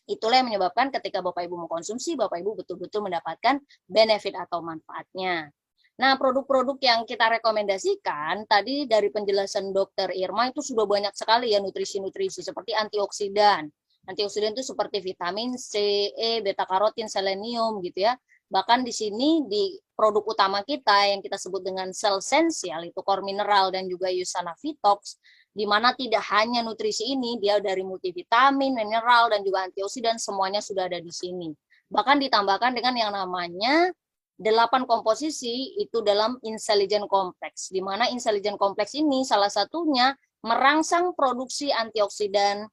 itulah yang menyebabkan ketika Bapak Ibu mengkonsumsi, Bapak Ibu betul-betul mendapatkan benefit atau manfaatnya. Nah, produk-produk yang kita rekomendasikan tadi dari penjelasan Dokter Irma itu sudah banyak sekali ya nutrisi-nutrisi seperti antioksidan. Antioksidan itu seperti vitamin C, E, beta karotin, selenium gitu ya. Bahkan di sini di produk utama kita yang kita sebut dengan Cellsential itu core mineral dan juga Usana Vitox, di mana tidak hanya nutrisi ini, dia dari multivitamin, mineral dan juga antioksidan semuanya sudah ada di sini. Bahkan ditambahkan dengan yang namanya 8 komposisi itu dalam intelligent complex, di mana intelligent complex ini salah satunya merangsang produksi antioksidan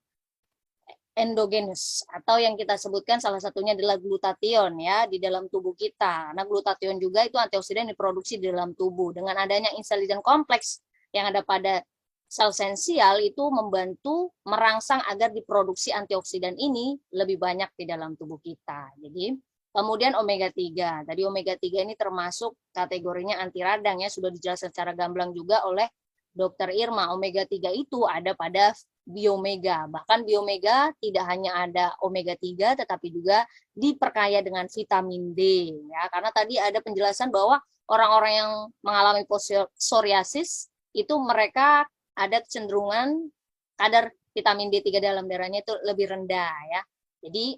endogenus atau yang kita sebutkan salah satunya adalah glutathione ya di dalam tubuh kita. Nah, glutathione juga itu antioksidan diproduksi di dalam tubuh. Dengan adanya intelligent complex yang ada pada Cellsential itu membantu merangsang agar diproduksi antioksidan ini lebih banyak di dalam tubuh kita. Jadi, kemudian omega 3. Tadi omega 3 ini termasuk kategorinya anti radang ya, sudah dijelaskan secara gamblang juga oleh Dr. Irma. Omega 3 itu ada pada Biomega. Bahkan Biomega tidak hanya ada omega 3 tetapi juga diperkaya dengan vitamin D ya. Karena tadi ada penjelasan bahwa orang-orang yang mengalami psoriasis itu mereka ada kecenderungan kadar vitamin D3 dalam darahnya itu lebih rendah ya. Jadi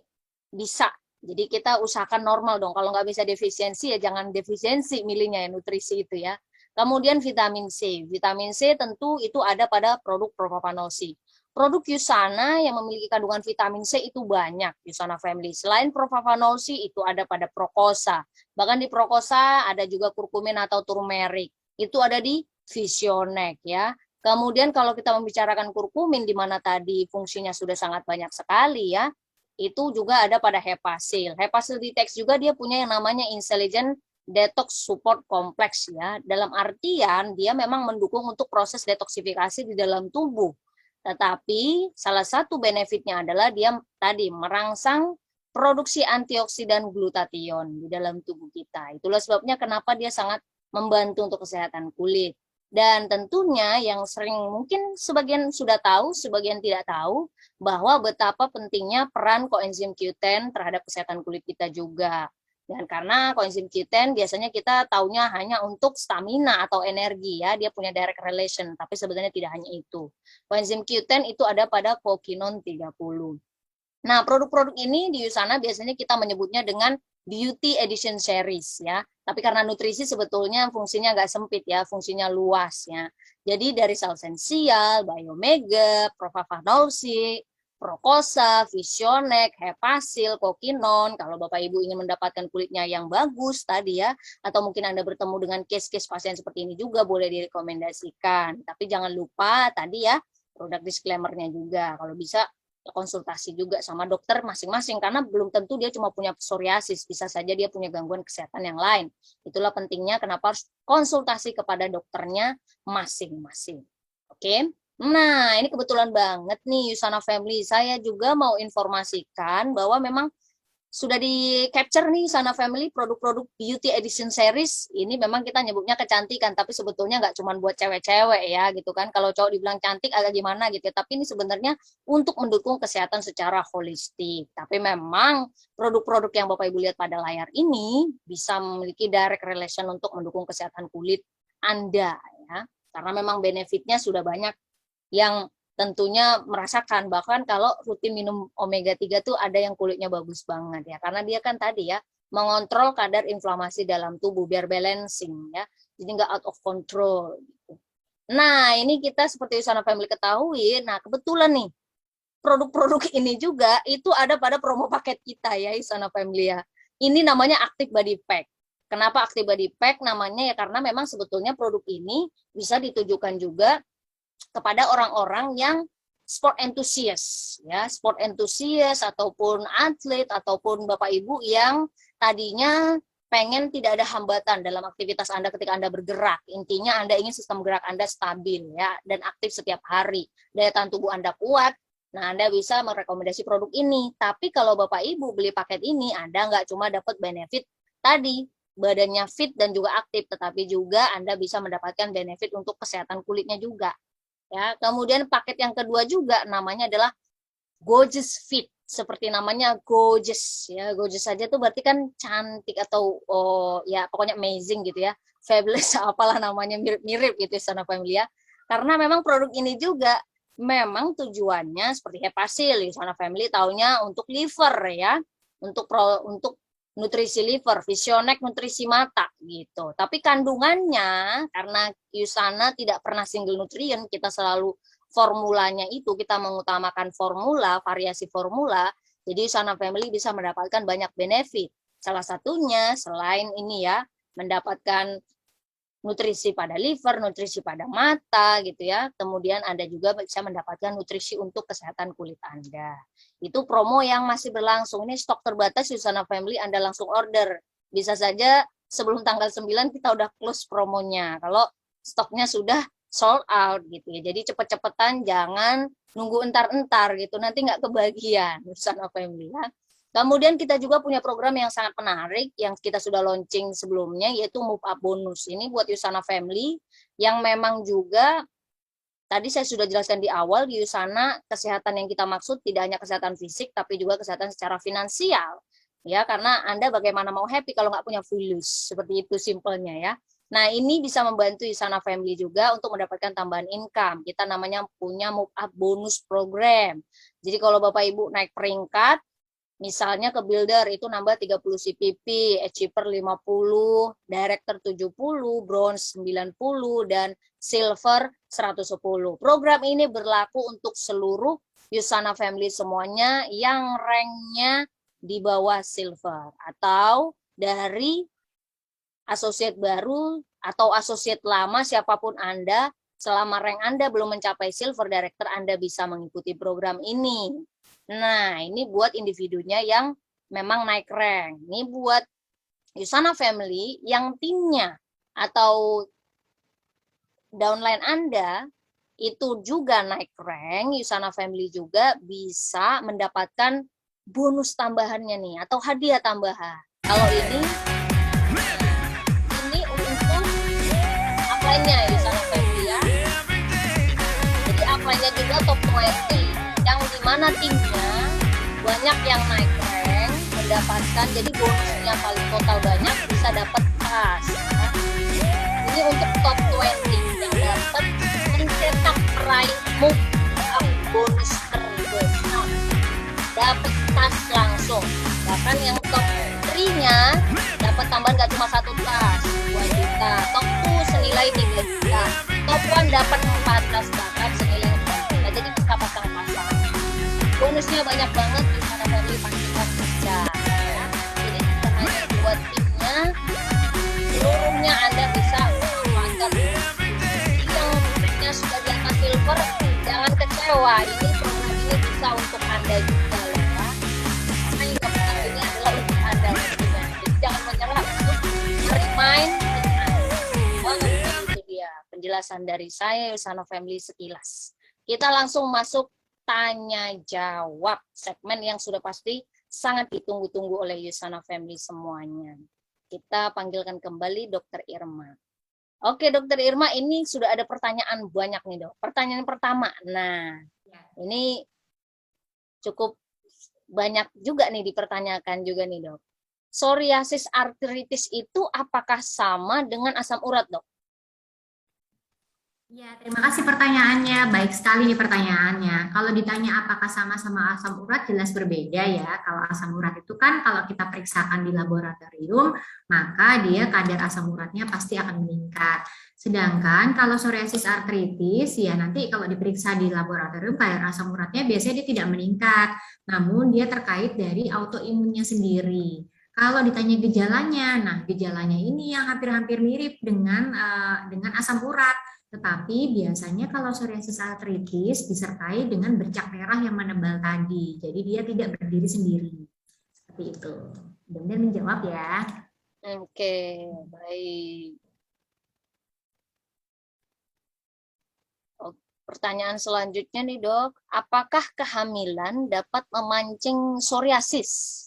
bisa. Jadi kita usahakan normal dong. Kalau nggak bisa defisiensi ya jangan defisiensi milihnya ya nutrisi itu ya. Kemudian vitamin C. Vitamin C tentu itu ada pada produk Propapanol C. Produk Usana yang memiliki kandungan vitamin C itu banyak, Usana Family. Selain Propapanol C itu ada pada Procosa. Bahkan di Procosa ada juga kurkumin atau turmeric. Itu ada di Visionex ya. Kemudian kalau kita membicarakan kurkumin di mana tadi fungsinya sudah sangat banyak sekali ya. Itu juga ada pada Hepasil. Hepasil Detox juga dia punya yang namanya Intelligent Detox Support Complex ya. Dalam artian dia memang mendukung untuk proses detoksifikasi di dalam tubuh. Tetapi salah satu benefitnya adalah dia tadi merangsang produksi antioksidan glutathione di dalam tubuh kita. Itulah sebabnya kenapa dia sangat membantu untuk kesehatan kulit. Dan tentunya yang sering mungkin sebagian sudah tahu, sebagian tidak tahu, bahwa betapa pentingnya peran koenzim Q10 terhadap kesehatan kulit kita juga. Dan karena koenzim Q10 biasanya kita taunya hanya untuk stamina atau energi ya, dia punya direct relation, tapi sebenarnya tidak hanya itu. Koenzim Q10 itu ada pada Coquinone 30. Nah, produk-produk ini di Usana biasanya kita menyebutnya dengan Beauty Edition Series ya. Tapi karena nutrisi sebetulnya fungsinya nggak sempit ya, fungsinya luas ya. Jadi dari Cellsential, Biomega, Propapanol C, Prokosa, Visionex, Hepasil, Kokinon. Kalau Bapak Ibu ingin mendapatkan kulitnya yang bagus tadi ya, atau mungkin Anda bertemu dengan case-case pasien seperti ini juga boleh direkomendasikan. Tapi jangan lupa tadi ya, produk disclaimer-nya juga. Kalau bisa konsultasi juga sama dokter masing-masing, karena belum tentu dia cuma punya psoriasis, bisa saja dia punya gangguan kesehatan yang lain. Itulah pentingnya kenapa harus konsultasi kepada dokternya masing-masing. Oke? Nah, ini kebetulan banget nih Usana Family. Saya juga mau informasikan bahwa memang sudah di-capture nih Usana Family produk-produk beauty edition series. Ini memang kita nyebutnya kecantikan, tapi sebetulnya nggak cuma buat cewek-cewek ya gitu kan. Kalau cowok dibilang cantik agak gimana gitu ya. Tapi ini sebenarnya untuk mendukung kesehatan secara holistik. Tapi memang produk-produk yang Bapak Ibu lihat pada layar ini bisa memiliki direct relation untuk mendukung kesehatan kulit Anda ya. Karena memang benefitnya sudah banyak yang tentunya merasakan, bahkan kalau rutin minum omega 3 tuh ada yang kulitnya bagus banget ya, karena dia kan tadi ya mengontrol kadar inflamasi dalam tubuh biar balancing ya, jadi nggak out of control gitu. Nah ini kita seperti Usana Family ketahui, nah kebetulan nih produk-produk ini juga itu ada pada promo paket kita ya Usana Family ya, ini namanya Active Body Pack. Kenapa Active Body Pack namanya ya, karena memang sebetulnya produk ini bisa ditujukan juga kepada orang-orang yang sport enthusiast ya, sport enthusiast ataupun atlet ataupun Bapak Ibu yang tadinya pengen tidak ada hambatan dalam aktivitas Anda ketika Anda bergerak. Intinya Anda ingin sistem gerak Anda stabil ya dan aktif setiap hari. Daya tahan tubuh Anda kuat. Nah, Anda bisa merekomendasi produk ini. Tapi kalau Bapak Ibu beli paket ini, Anda nggak cuma dapat benefit tadi, badannya fit dan juga aktif, tetapi juga Anda bisa mendapatkan benefit untuk kesehatan kulitnya juga. Ya, kemudian paket yang kedua juga namanya adalah Gorgeous Fit, seperti namanya gorgeous ya, gorgeous saja tuh berarti kan cantik atau ya pokoknya amazing gitu ya, fabulous apalah namanya, mirip-mirip gitu Usana Family ya. Karena memang produk ini juga memang tujuannya seperti Hepasil, Usana Family taunya untuk liver ya, untuk nutrisi liver, Visionex nutrisi mata gitu. Tapi kandungannya karena Usana tidak pernah single nutrien, kita selalu formulanya itu kita mengutamakan formula, variasi formula. Jadi Usana Family bisa mendapatkan banyak benefit. Salah satunya selain ini ya, mendapatkan nutrisi pada liver, nutrisi pada mata gitu ya. Kemudian Anda juga bisa mendapatkan nutrisi untuk kesehatan kulit Anda. Itu promo yang masih berlangsung. Ini stok terbatas Usana Family, Anda langsung order. Bisa saja sebelum tanggal 9 kita udah close promonya. Kalau stoknya sudah sold out gitu ya. Jadi cepet-cepetan, jangan nunggu entar-entar gitu. Nanti nggak kebagian Usana Family ya. Kemudian kita juga punya program yang sangat menarik yang kita sudah launching sebelumnya, yaitu Move Up Bonus. Ini buat Usana Family yang memang juga tadi saya sudah jelaskan di awal, di Usana kesehatan yang kita maksud tidak hanya kesehatan fisik tapi juga kesehatan secara finansial. Ya, karena Anda bagaimana mau happy kalau nggak punya fulus, seperti itu simpelnya ya. Nah, ini bisa membantu Usana Family juga untuk mendapatkan tambahan income. Kita namanya punya Move Up Bonus Program. Jadi kalau Bapak Ibu naik peringkat, misalnya ke builder itu nambah 30 CPP, achiever 50, director 70, bronze 90, dan silver 110. Program ini berlaku untuk seluruh Usana Family semuanya yang ranknya di bawah silver. Atau dari associate baru atau associate lama siapapun Anda, selama rank Anda belum mencapai silver director, Anda bisa mengikuti program ini. Nah, ini buat individunya yang memang naik rank. Ini buat Usana Family yang timnya atau downline Anda itu juga naik rank, Usana Family juga bisa mendapatkan bonus tambahannya nih atau hadiah tambahan. Kalau ini untuk apply-nya Usana Family ya. Jadi apply-nya juga top 20. Yang dimana timnya banyak yang naik rank mendapatkan, jadi bonusnya paling total banyak bisa dapat pas ya. Ini untuk top 20 yang dapat mencetak peraih Move Up bonus terbesar, dapat tas langsung. Bahkan yang top 3-nya dapat tambahan gak cuma 1 tas 2 juta, top 2 senilai 3 juta, top 1 dapat 4 tas bahkan senilai 4 juta. Jadi kita pasang-pasang bonus timnya banyak banget di sana family pasukan kerja ya. Jadi bukan hanya buat timnya, seluruhnya Anda bisa memanfaatkan. Yang timnya sudah di atas silver, jangan kecewa. Ini program ini bisa untuk Anda juga loh ya. Karena yang kebetulan ini adalah untuk Anda juga. Jadi jangan menyerah untuk remind banget. Itu dia penjelasan dari saya Usana Family sekilas. Kita langsung masuk tanya jawab, segmen yang sudah pasti sangat ditunggu-tunggu oleh Usana Family semuanya. Kita panggilkan kembali Dr. Irma. Oke, Dr. Irma, ini sudah ada pertanyaan banyak nih, Dok. Pertanyaan pertama, nah ini cukup banyak juga nih dipertanyakan juga nih, Dok. Psoriasis artritis itu apakah sama dengan asam urat, Dok? Ya, terima kasih pertanyaannya. Baik sekali nih pertanyaannya. Kalau ditanya apakah sama-sama asam urat, jelas berbeda ya. Kalau asam urat itu kan kalau kita periksakan di laboratorium, maka dia kadar asam uratnya pasti akan meningkat. Sedangkan kalau psoriasis artritis, ya nanti kalau diperiksa di laboratorium, kadar asam uratnya biasanya dia tidak meningkat. Namun dia terkait dari autoimunnya sendiri. Kalau ditanya gejalanya, nah gejalanya ini yang hampir-hampir mirip dengan asam urat. Tetapi biasanya kalau psoriasis artritis disertai dengan bercak merah yang menebal tadi. Jadi dia tidak berdiri sendiri. Seperti itu. Benar menjawab ya. Oke, baik. Pertanyaan selanjutnya nih, Dok. Apakah kehamilan dapat memancing psoriasis?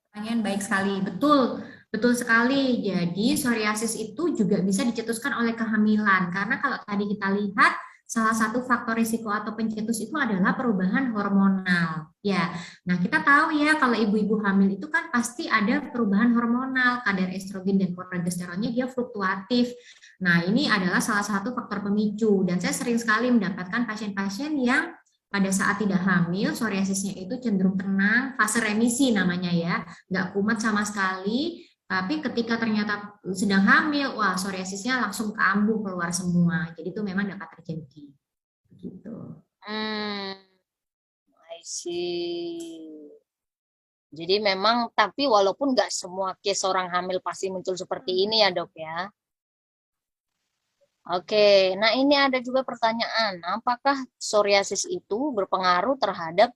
Pertanyaan baik sekali. Betul. Betul sekali. Jadi psoriasis itu juga bisa dicetuskan oleh kehamilan. Karena kalau tadi kita lihat salah satu faktor risiko atau pencetus itu adalah perubahan hormonal. Ya, nah kita tahu ya kalau ibu-ibu hamil itu kan pasti ada perubahan hormonal, kadar estrogen dan progesteronnya dia fluktuatif. Nah ini adalah salah satu faktor pemicu dan saya sering sekali mendapatkan pasien-pasien yang pada saat tidak hamil, psoriasisnya itu cenderung tenang, fase remisi namanya ya, nggak kumat sama sekali. Tapi ketika ternyata sedang hamil, wah psoriasisnya langsung kambuh keluar semua. Jadi itu memang dapat terjadi. Gitu. I see. Jadi memang, tapi walaupun nggak semua case orang hamil pasti muncul seperti ini ya, Dok ya. Oke, nah ini ada juga pertanyaan, apakah psoriasis itu berpengaruh terhadap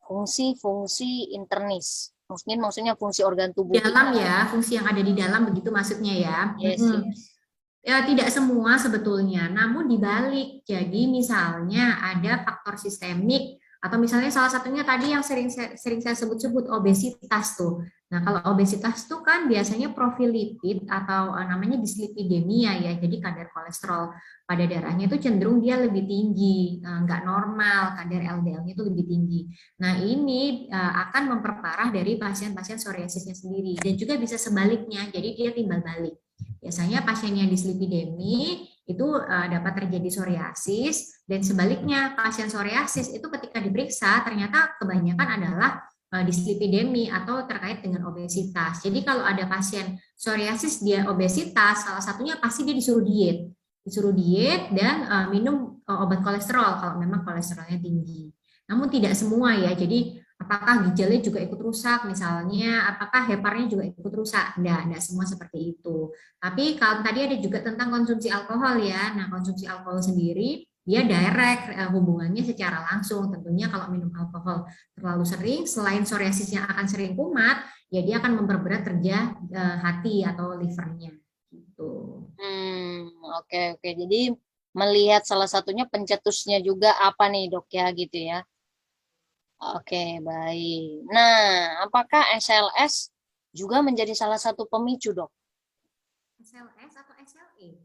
fungsi-fungsi internis? Mungkin maksudnya fungsi organ tubuh dalam kita. Ya, fungsi yang ada di dalam begitu maksudnya ya. Yes, yes. Ya, tidak semua sebetulnya, namun dibalik. Jadi misalnya ada faktor sistemik atau misalnya salah satunya tadi yang sering saya sebut-sebut obesitas tuh. Nah, kalau obesitas tuh kan biasanya profil lipid atau namanya dislipidemia ya. Jadi kadar kolesterol pada darahnya itu cenderung dia lebih tinggi, nggak normal, kadar LDL-nya itu lebih tinggi. Nah, ini akan memperparah dari pasien-pasien psoriasisnya sendiri dan juga bisa sebaliknya. Jadi dia timbal balik. Biasanya pasien yang dislipidemi itu dapat terjadi psoriasis dan sebaliknya pasien psoriasis itu ketika diperiksa ternyata kebanyakan adalah dislipidemi atau terkait dengan obesitas. Jadi kalau ada pasien psoriasis dia obesitas, salah satunya pasti dia disuruh diet dan minum obat kolesterol kalau memang kolesterolnya tinggi. Namun tidak semua ya. Jadi apakah ginjalnya juga ikut rusak misalnya, apakah heparnya juga ikut rusak? Enggak semua seperti itu. Tapi kalau tadi ada juga tentang konsumsi alkohol ya. Nah, konsumsi alkohol sendiri dia direct hubungannya secara langsung. Tentunya kalau minum alkohol terlalu sering, selain psoriasisnya akan sering kumat, ya dia akan memperberat kerja hati atau livernya. Gitu. Oke. Jadi melihat salah satunya pencetusnya juga apa nih, Dok ya, gitu ya. Oke, baik. Nah, apakah SLS juga menjadi salah satu pemicu, Dok? SLS atau SLE?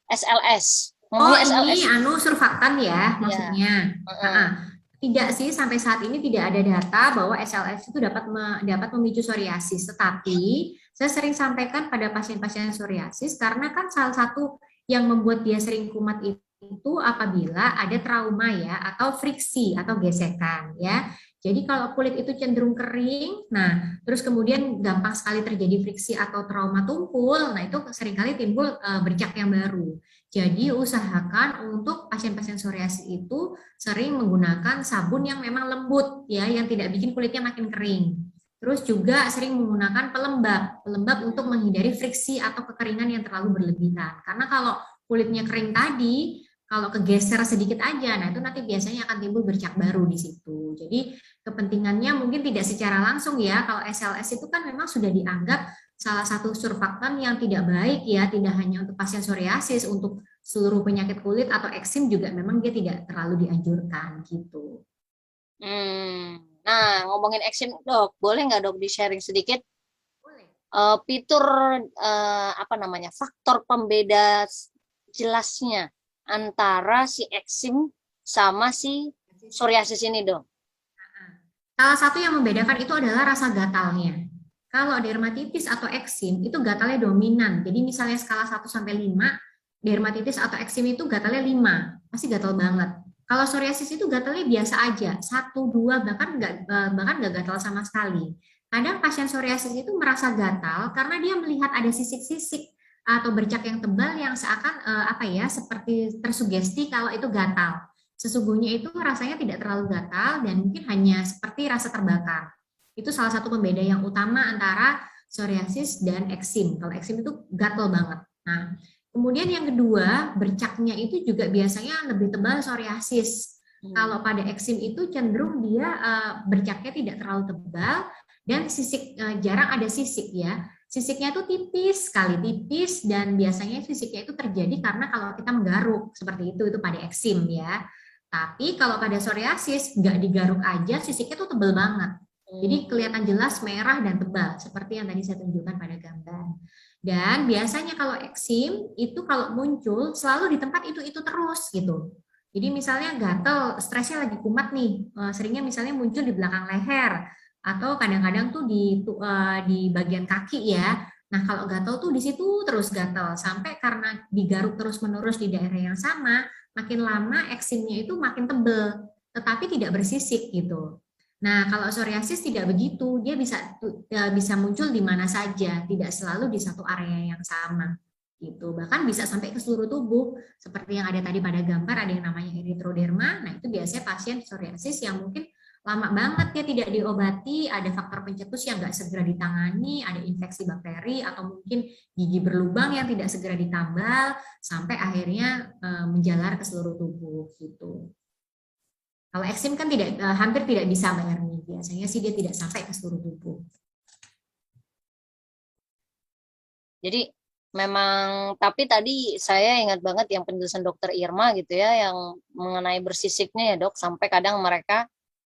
SLS. Ini surfaktan ya, maksudnya. Tidak sih, sampai saat ini tidak ada data bahwa SLS itu dapat memicu psoriasis. Tetapi saya sering sampaikan pada pasien-pasien psoriasis karena kan salah satu yang membuat dia sering kumat itu apabila ada trauma ya atau friksi atau gesekan ya. Jadi kalau kulit itu cenderung kering, nah terus kemudian gampang sekali terjadi friksi atau trauma tumpul, nah itu seringkali timbul bercak yang baru. Jadi usahakan untuk pasien-pasien psoriasis itu sering menggunakan sabun yang memang lembut ya, yang tidak bikin kulitnya makin kering. Terus juga sering menggunakan pelembab, pelembab untuk menghindari friksi atau kekeringan yang terlalu berlebihan. Karena kalau kulitnya kering tadi, kalau kegeser sedikit aja, nah itu nanti biasanya akan timbul bercak baru di situ. Jadi kepentingannya mungkin tidak secara langsung ya. Kalau SLS itu kan memang sudah dianggap salah satu surfaktan yang tidak baik ya, tidak hanya untuk pasien psoriasis, untuk seluruh penyakit kulit atau eksim juga memang dia tidak terlalu dianjurkan gitu. Nah, ngomongin eksim dok, boleh nggak dok di-sharing sedikit Boleh. fitur apa namanya faktor pembeda jelasnya antara si eksim sama si psoriasis ini dok? Salah satu yang membedakan itu adalah rasa gatalnya. Kalau dermatitis atau eksim itu gatalnya dominan. Jadi misalnya skala 1 sampai 5, dermatitis atau eksim itu gatalnya 5, pasti gatal banget. Kalau psoriasis itu gatalnya biasa aja, 1, 2, bahkan nggak gatal sama sekali. Kadang pasien psoriasis itu merasa gatal karena dia melihat ada sisik-sisik atau bercak yang tebal yang seakan apa ya, seperti tersugesti kalau itu gatal. Sesungguhnya itu rasanya tidak terlalu gatal dan mungkin hanya seperti rasa terbakar. Itu salah satu pembeda yang utama antara psoriasis dan eksim. Kalau eksim itu gatal banget. Nah, kemudian yang kedua, bercaknya itu juga biasanya lebih tebal psoriasis. Kalau pada eksim itu cenderung dia bercaknya tidak terlalu tebal dan sisik jarang ada sisik ya. Sisiknya itu tipis sekali, tipis, dan biasanya sisiknya itu terjadi karena kalau kita menggaruk seperti itu pada eksim ya. Tapi kalau pada psoriasis nggak digaruk aja sisiknya tuh tebel banget. Jadi kelihatan jelas merah dan tebal seperti yang tadi saya tunjukkan pada gambar. Dan biasanya kalau eksim itu kalau muncul selalu di tempat itu terus gitu. Jadi misalnya gatel, stresnya lagi kumat nih, seringnya misalnya muncul di belakang leher atau kadang-kadang tuh di bagian kaki ya. Nah kalau gatel tuh di situ terus gatel sampai karena digaruk terus-menerus di daerah yang sama, makin lama eksimnya itu makin tebel, tetapi tidak bersisik gitu. Nah, kalau psoriasis tidak begitu, dia bisa muncul di mana saja, tidak selalu di satu area yang sama gitu. Bahkan bisa sampai ke seluruh tubuh, seperti yang ada tadi pada gambar, ada yang namanya erythroderma. Nah, itu biasanya pasien psoriasis yang mungkin lama banget dia tidak diobati, ada faktor pencetus yang nggak segera ditangani, ada infeksi bakteri atau mungkin gigi berlubang yang tidak segera ditambal, sampai akhirnya menjalar ke seluruh tubuh gitu. Kalau eksim kan hampir tidak bisa Mbak Erni. Biasanya sih dia tidak sampai ke seluruh tubuh. Jadi memang, tapi tadi saya ingat banget yang penjelasan dokter Irma gitu ya, yang mengenai bersisiknya ya dok, sampai kadang mereka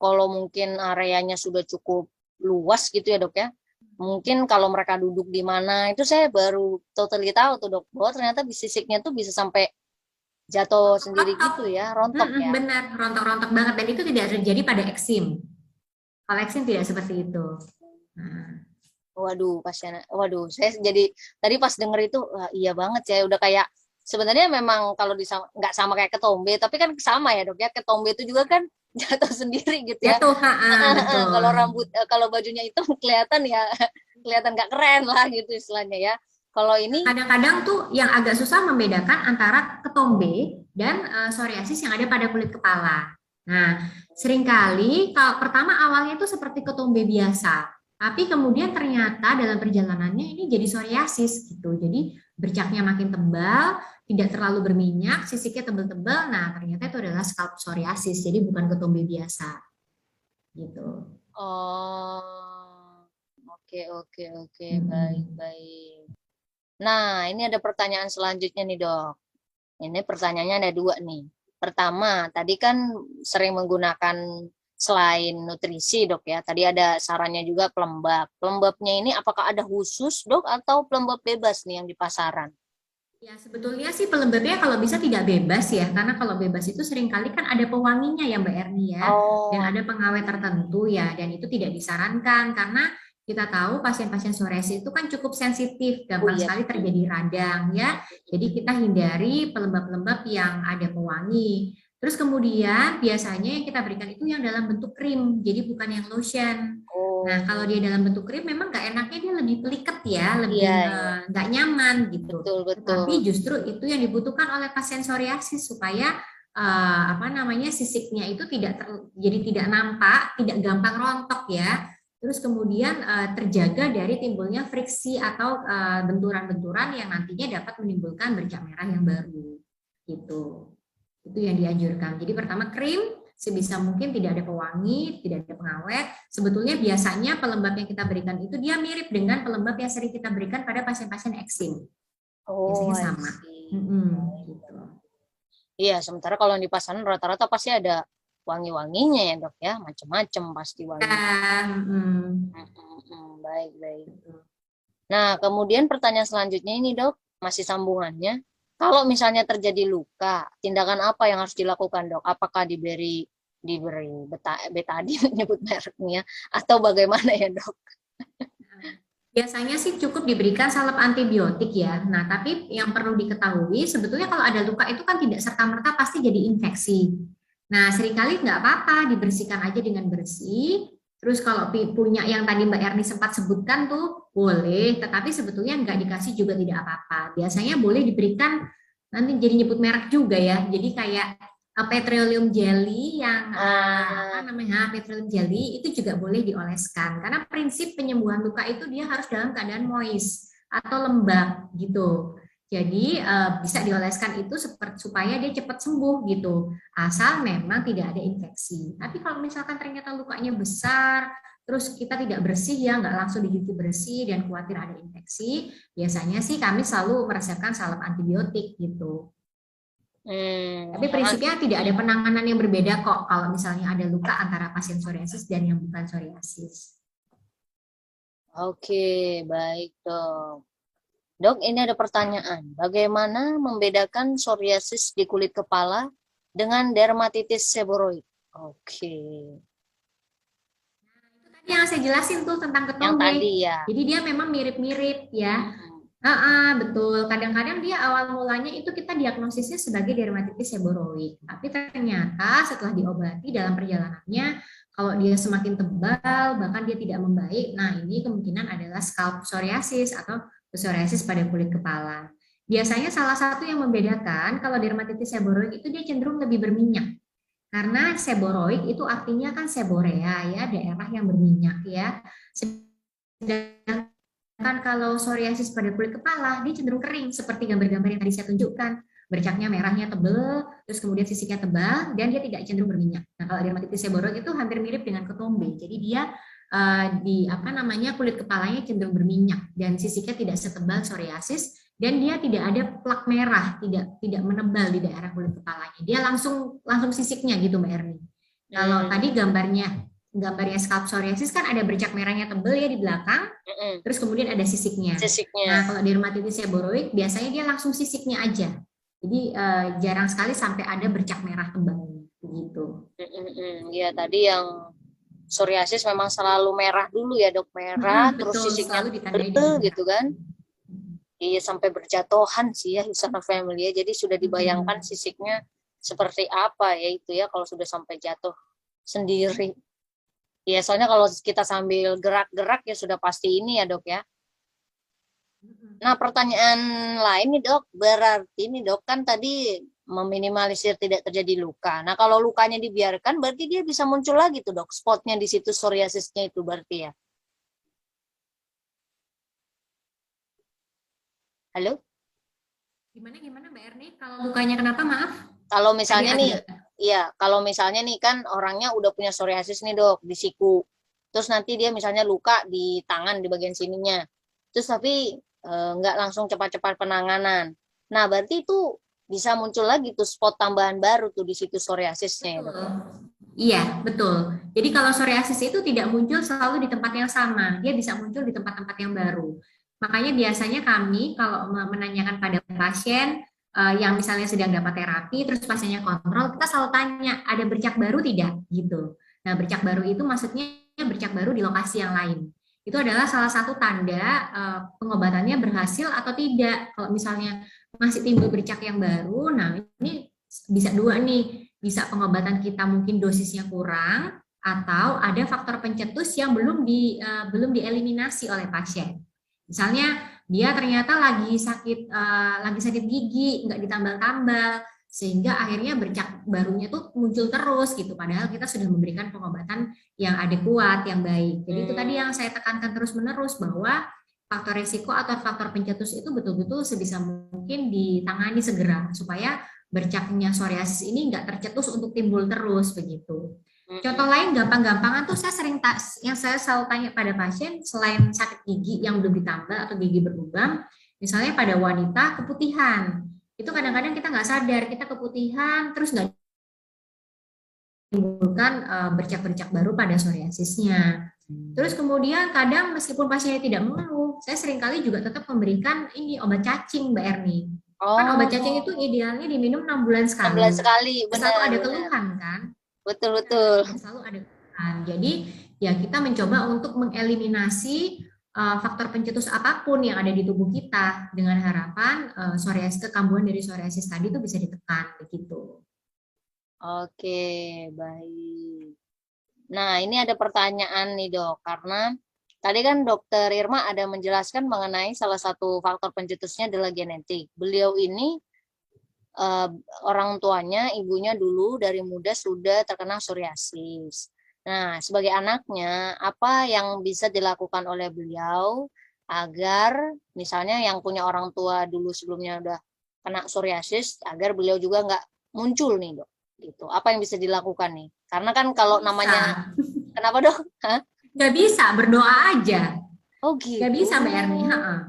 kalau mungkin areanya sudah cukup luas gitu ya dok ya, mungkin kalau mereka duduk di mana, itu saya baru totally tahu tuh dok, bahwa ternyata sisiknya tuh bisa sampai jatuh sendiri Rontok. gitu ya, rontok ya. Benar, rontok-rontok banget. Dan itu tidak terjadi pada eksim. Kalau eksim tidak seperti itu. Nah. Waduh, saya jadi tadi pas denger itu, wah, iya banget ya, udah kayak sebenarnya memang kalau nggak sama kayak ketombe, tapi kan sama ya dok ya, ketombe itu juga kan jatuh sendiri gitu ya. Jatuh, betul. Kalau kalau bajunya itu kelihatan ya, kelihatan nggak keren lah gitu istilahnya ya. Kalau ini Kadang-kadang tuh yang agak susah membedakan antara ketombe dan psoriasis yang ada pada kulit kepala. Nah, seringkali kalau pertama awalnya itu seperti ketombe biasa, tapi kemudian ternyata dalam perjalanannya ini jadi psoriasis gitu. Jadi bercaknya makin tebal, tidak terlalu berminyak, sisiknya tebal-tebal. Nah, ternyata itu adalah scalp psoriasis, jadi bukan ketombe biasa. Gitu. oh, oke, baik. Nah, ini ada pertanyaan selanjutnya nih dok. Ini pertanyaannya ada dua nih. Pertama, tadi kan sering menggunakan selain nutrisi dok ya, tadi ada sarannya juga pelembab. Pelembabnya ini apakah ada khusus dok atau pelembab bebas nih yang di pasaran? Ya, sebetulnya sih pelembabnya kalau bisa tidak bebas ya, karena kalau bebas itu seringkali kan ada pewanginya ya Mbak Erni ya, dan Oh, ada pengawet tertentu ya, dan itu tidak disarankan karena kita tahu pasien-pasien psoriasis itu kan cukup sensitif, oh gampang iya sekali betul. terjadi radang ya. Jadi kita hindari pelembab-pelembab yang ada pewangi. Terus kemudian biasanya yang kita berikan itu yang dalam bentuk krim, jadi bukan yang lotion. Nah, kalau dia dalam bentuk krim memang nggak enaknya dia lebih peliket ya, lebih nggak nyaman gitu. Betul, betul. Tapi justru itu yang dibutuhkan oleh pasien psoriasis supaya sisiknya itu jadi tidak nampak, tidak gampang rontok ya. Terus kemudian terjaga dari timbulnya friksi atau benturan-benturan yang nantinya dapat menimbulkan bercak merah yang baru. Gitu. Itu yang dianjurkan. Jadi pertama krim, sebisa mungkin tidak ada pewangi, tidak ada pengawet. Sebetulnya biasanya pelembab yang kita berikan itu dia mirip dengan pelembab yang sering kita berikan pada pasien-pasien eksim. Biasanya sama. Gitu. Iya, sementara kalau yang di pasaran rata-rata pasti ada wangi-wanginya ya dok ya, macam-macam pasti wangi. Baik, baik. Nah, kemudian pertanyaan selanjutnya ini dok, masih sambungannya. Kalau misalnya terjadi luka, tindakan apa yang harus dilakukan dok? Apakah diberi betadine nyebut mereknya atau bagaimana ya dok? Biasanya sih cukup diberikan salep antibiotik ya. Nah, tapi yang perlu diketahui sebetulnya kalau ada luka itu kan tidak serta-merta pasti jadi infeksi. Nah, seringkali nggak apa-apa dibersihkan aja dengan bersih. Terus kalau punya yang tadi Mbak Erni sempat sebutkan tuh boleh, tetapi sebetulnya nggak dikasih juga tidak apa-apa. Biasanya boleh diberikan, nanti jadi nyebut merek juga ya. Jadi kayak petroleum jelly yang petroleum jelly itu juga boleh dioleskan karena prinsip penyembuhan luka itu dia harus dalam keadaan moist atau lembab gitu. Jadi bisa dioleskan itu supaya dia cepat sembuh gitu. Asal memang tidak ada infeksi. Tapi kalau misalkan ternyata lukanya besar, terus kita tidak bersih ya, nggak langsung dicuci bersih dan khawatir ada infeksi, biasanya sih kami selalu meresepkan salep antibiotik gitu. Tapi prinsipnya tidak ada penanganan yang berbeda kok kalau misalnya ada luka antara pasien psoriasis dan yang bukan psoriasis. Oke, baik dok. Dok, ini ada pertanyaan. Bagaimana membedakan psoriasis di kulit kepala dengan dermatitis seboroid? Oke. Nah, itu tadi yang saya jelasin tuh tentang ketombe. Yang tadi ya. Jadi dia memang mirip-mirip ya. Betul. Kadang-kadang dia awal mulanya itu kita diagnosisnya sebagai dermatitis seboroid. Tapi ternyata setelah diobati dalam perjalanannya, kalau dia semakin tebal, bahkan dia tidak membaik, nah ini kemungkinan adalah scalp psoriasis atau psoriasis pada kulit kepala. Biasanya salah satu yang membedakan kalau dermatitis seboroid itu dia cenderung lebih berminyak. Karena seboroid itu artinya kan seborea ya, daerah yang berminyak ya. Sedangkan kalau psoriasis pada kulit kepala, dia cenderung kering seperti gambar-gambar yang tadi saya tunjukkan. Bercaknya merahnya tebal, terus kemudian sisiknya tebal, dan dia tidak cenderung berminyak. Nah, kalau dermatitis seboroid itu hampir mirip dengan ketombe. Jadi dia kulit kepalanya cenderung berminyak dan sisiknya tidak setebal psoriasis dan dia tidak ada plak merah, tidak menebal di daerah kulit kepalanya. Dia langsung sisiknya gitu Mbak Erni. Kalau tadi gambarnya scalp psoriasis kan ada bercak merahnya tebal ya di belakang, terus kemudian ada sisiknya. Nah, kalau dermatitis seboroid biasanya dia langsung sisiknya aja. Jadi jarang sekali sampai ada bercak merah tebal gitu. Ya tadi yang psoriasis memang selalu merah dulu ya dok, merah terus betul, sisiknya tebal gitu kan. Iya sampai berjatuhan sih ya Usana Family ya. Jadi sudah dibayangkan sisiknya seperti apa ya itu ya kalau sudah sampai jatuh sendiri. Ya soalnya kalau kita sambil gerak-gerak ya sudah pasti ini ya dok ya. Nah pertanyaan lain nih dok, berarti nih dok kan tadi meminimalisir tidak terjadi luka. Nah kalau lukanya dibiarkan berarti dia bisa muncul lagi tuh dok, spotnya di situ psoriasisnya itu berarti ya. Halo? Gimana Mbak Erni? Kalau lukanya kenapa maaf? Kalau misalnya nih, ya kalau misalnya nih kan orangnya udah punya psoriasis nih dok di siku, terus nanti dia misalnya luka di tangan di bagian sininya, terus tapi nggak langsung cepat-cepat penanganan. Nah berarti itu bisa muncul lagi tuh spot tambahan baru tuh di situ psoriasisnya ya dok. Iya betul. Jadi kalau psoriasis itu tidak muncul selalu di tempat yang sama, dia bisa muncul di tempat-tempat yang baru. Makanya biasanya kami kalau menanyakan pada pasien yang misalnya sedang dapat terapi, terus pasiennya kontrol, kita selalu tanya, ada bercak baru tidak? Gitu. Nah, bercak baru itu maksudnya bercak baru di lokasi yang lain. Itu adalah salah satu tanda pengobatannya berhasil atau tidak. Kalau misalnya masih timbul bercak yang baru, nah ini bisa dua nih. Bisa pengobatan kita mungkin dosisnya kurang, atau ada faktor pencetus yang belum dieliminasi oleh pasien. Misalnya dia ternyata lagi sakit gigi, nggak ditambal-tambal, sehingga akhirnya bercak barunya tuh muncul terus gitu. Padahal kita sudah memberikan pengobatan yang adekuat, yang baik. Jadi itu tadi yang saya tekankan terus-menerus bahwa faktor risiko atau faktor pencetus itu betul-betul sebisa mungkin ditangani segera supaya bercaknya psoriasis ini nggak tercetus untuk timbul terus begitu. Contoh lain gampang-gampangan tuh yang saya selalu tanya pada pasien selain sakit gigi yang belum ditambal atau gigi berlubang, misalnya pada wanita keputihan. Itu kadang-kadang kita nggak sadar, kita keputihan terus nggak menimbulkan bercak-bercak baru pada psoriasisnya. Terus kemudian kadang meskipun pasiennya tidak mengeluh, saya seringkali juga tetap memberikan ini obat cacing, Mbak Erni. Kan obat cacing itu idealnya diminum 6 bulan 6 sekali. bulan sekali, Selalu benar. ada keluhan kan? Betul. Selalu ada keluhan. Jadi ya kita mencoba untuk mengeliminasi faktor pencetus apapun yang ada di tubuh kita dengan harapan kekambuhan dari psoriasis tadi itu bisa ditekan begitu. Oke, baik. Nah, ini ada pertanyaan nih, Dok, karena tadi kan Dokter Irma ada menjelaskan mengenai salah satu faktor pencetusnya adalah genetik. Beliau ini orang tuanya, ibunya dulu dari muda sudah terkena psoriasis. Nah, sebagai anaknya, apa yang bisa dilakukan oleh beliau agar misalnya yang punya orang tua dulu sebelumnya udah kena psoriasis, agar beliau juga nggak muncul nih, Dok. Gitu. Apa yang bisa dilakukan nih? Karena kan kalau namanya, kenapa, Dok? Hah? Nggak bisa, berdoa aja. Oh gitu. Nggak bisa, Mbak Erni.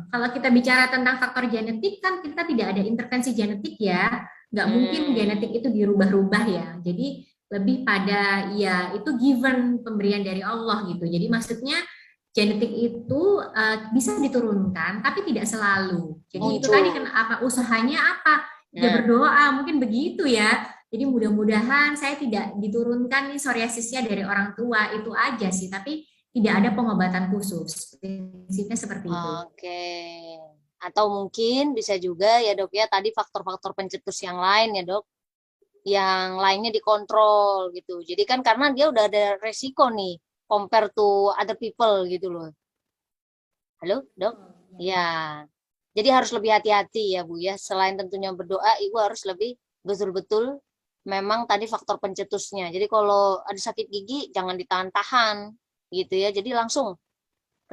Kalau kita bicara tentang faktor genetik, kan kita tidak ada intervensi genetik ya. Nggak mungkin genetik itu dirubah-rubah ya. Jadi lebih pada ya itu given, pemberian dari Allah gitu. Jadi maksudnya genetik itu bisa diturunkan, tapi tidak selalu. Jadi itu tadi kenapa usahanya apa? Ya berdoa, mungkin begitu ya. Jadi mudah-mudahan saya tidak diturunkan nih psoriasisnya dari orang tua, itu aja sih. Tapi tidak ada pengobatan khusus. Prinsipnya seperti itu. Oke. Atau mungkin bisa juga ya, Dok, ya tadi faktor-faktor pencetus yang lain ya, Dok. Yang lainnya dikontrol gitu. Jadi kan karena dia udah ada resiko nih compare to other people gitu loh. Halo, Dok? Ya. Jadi harus lebih hati-hati ya, Bu ya. Selain tentunya berdoa, Ibu harus lebih betul-betul memang tadi faktor pencetusnya. Jadi kalau ada sakit gigi jangan ditahan-tahan gitu ya. Jadi langsung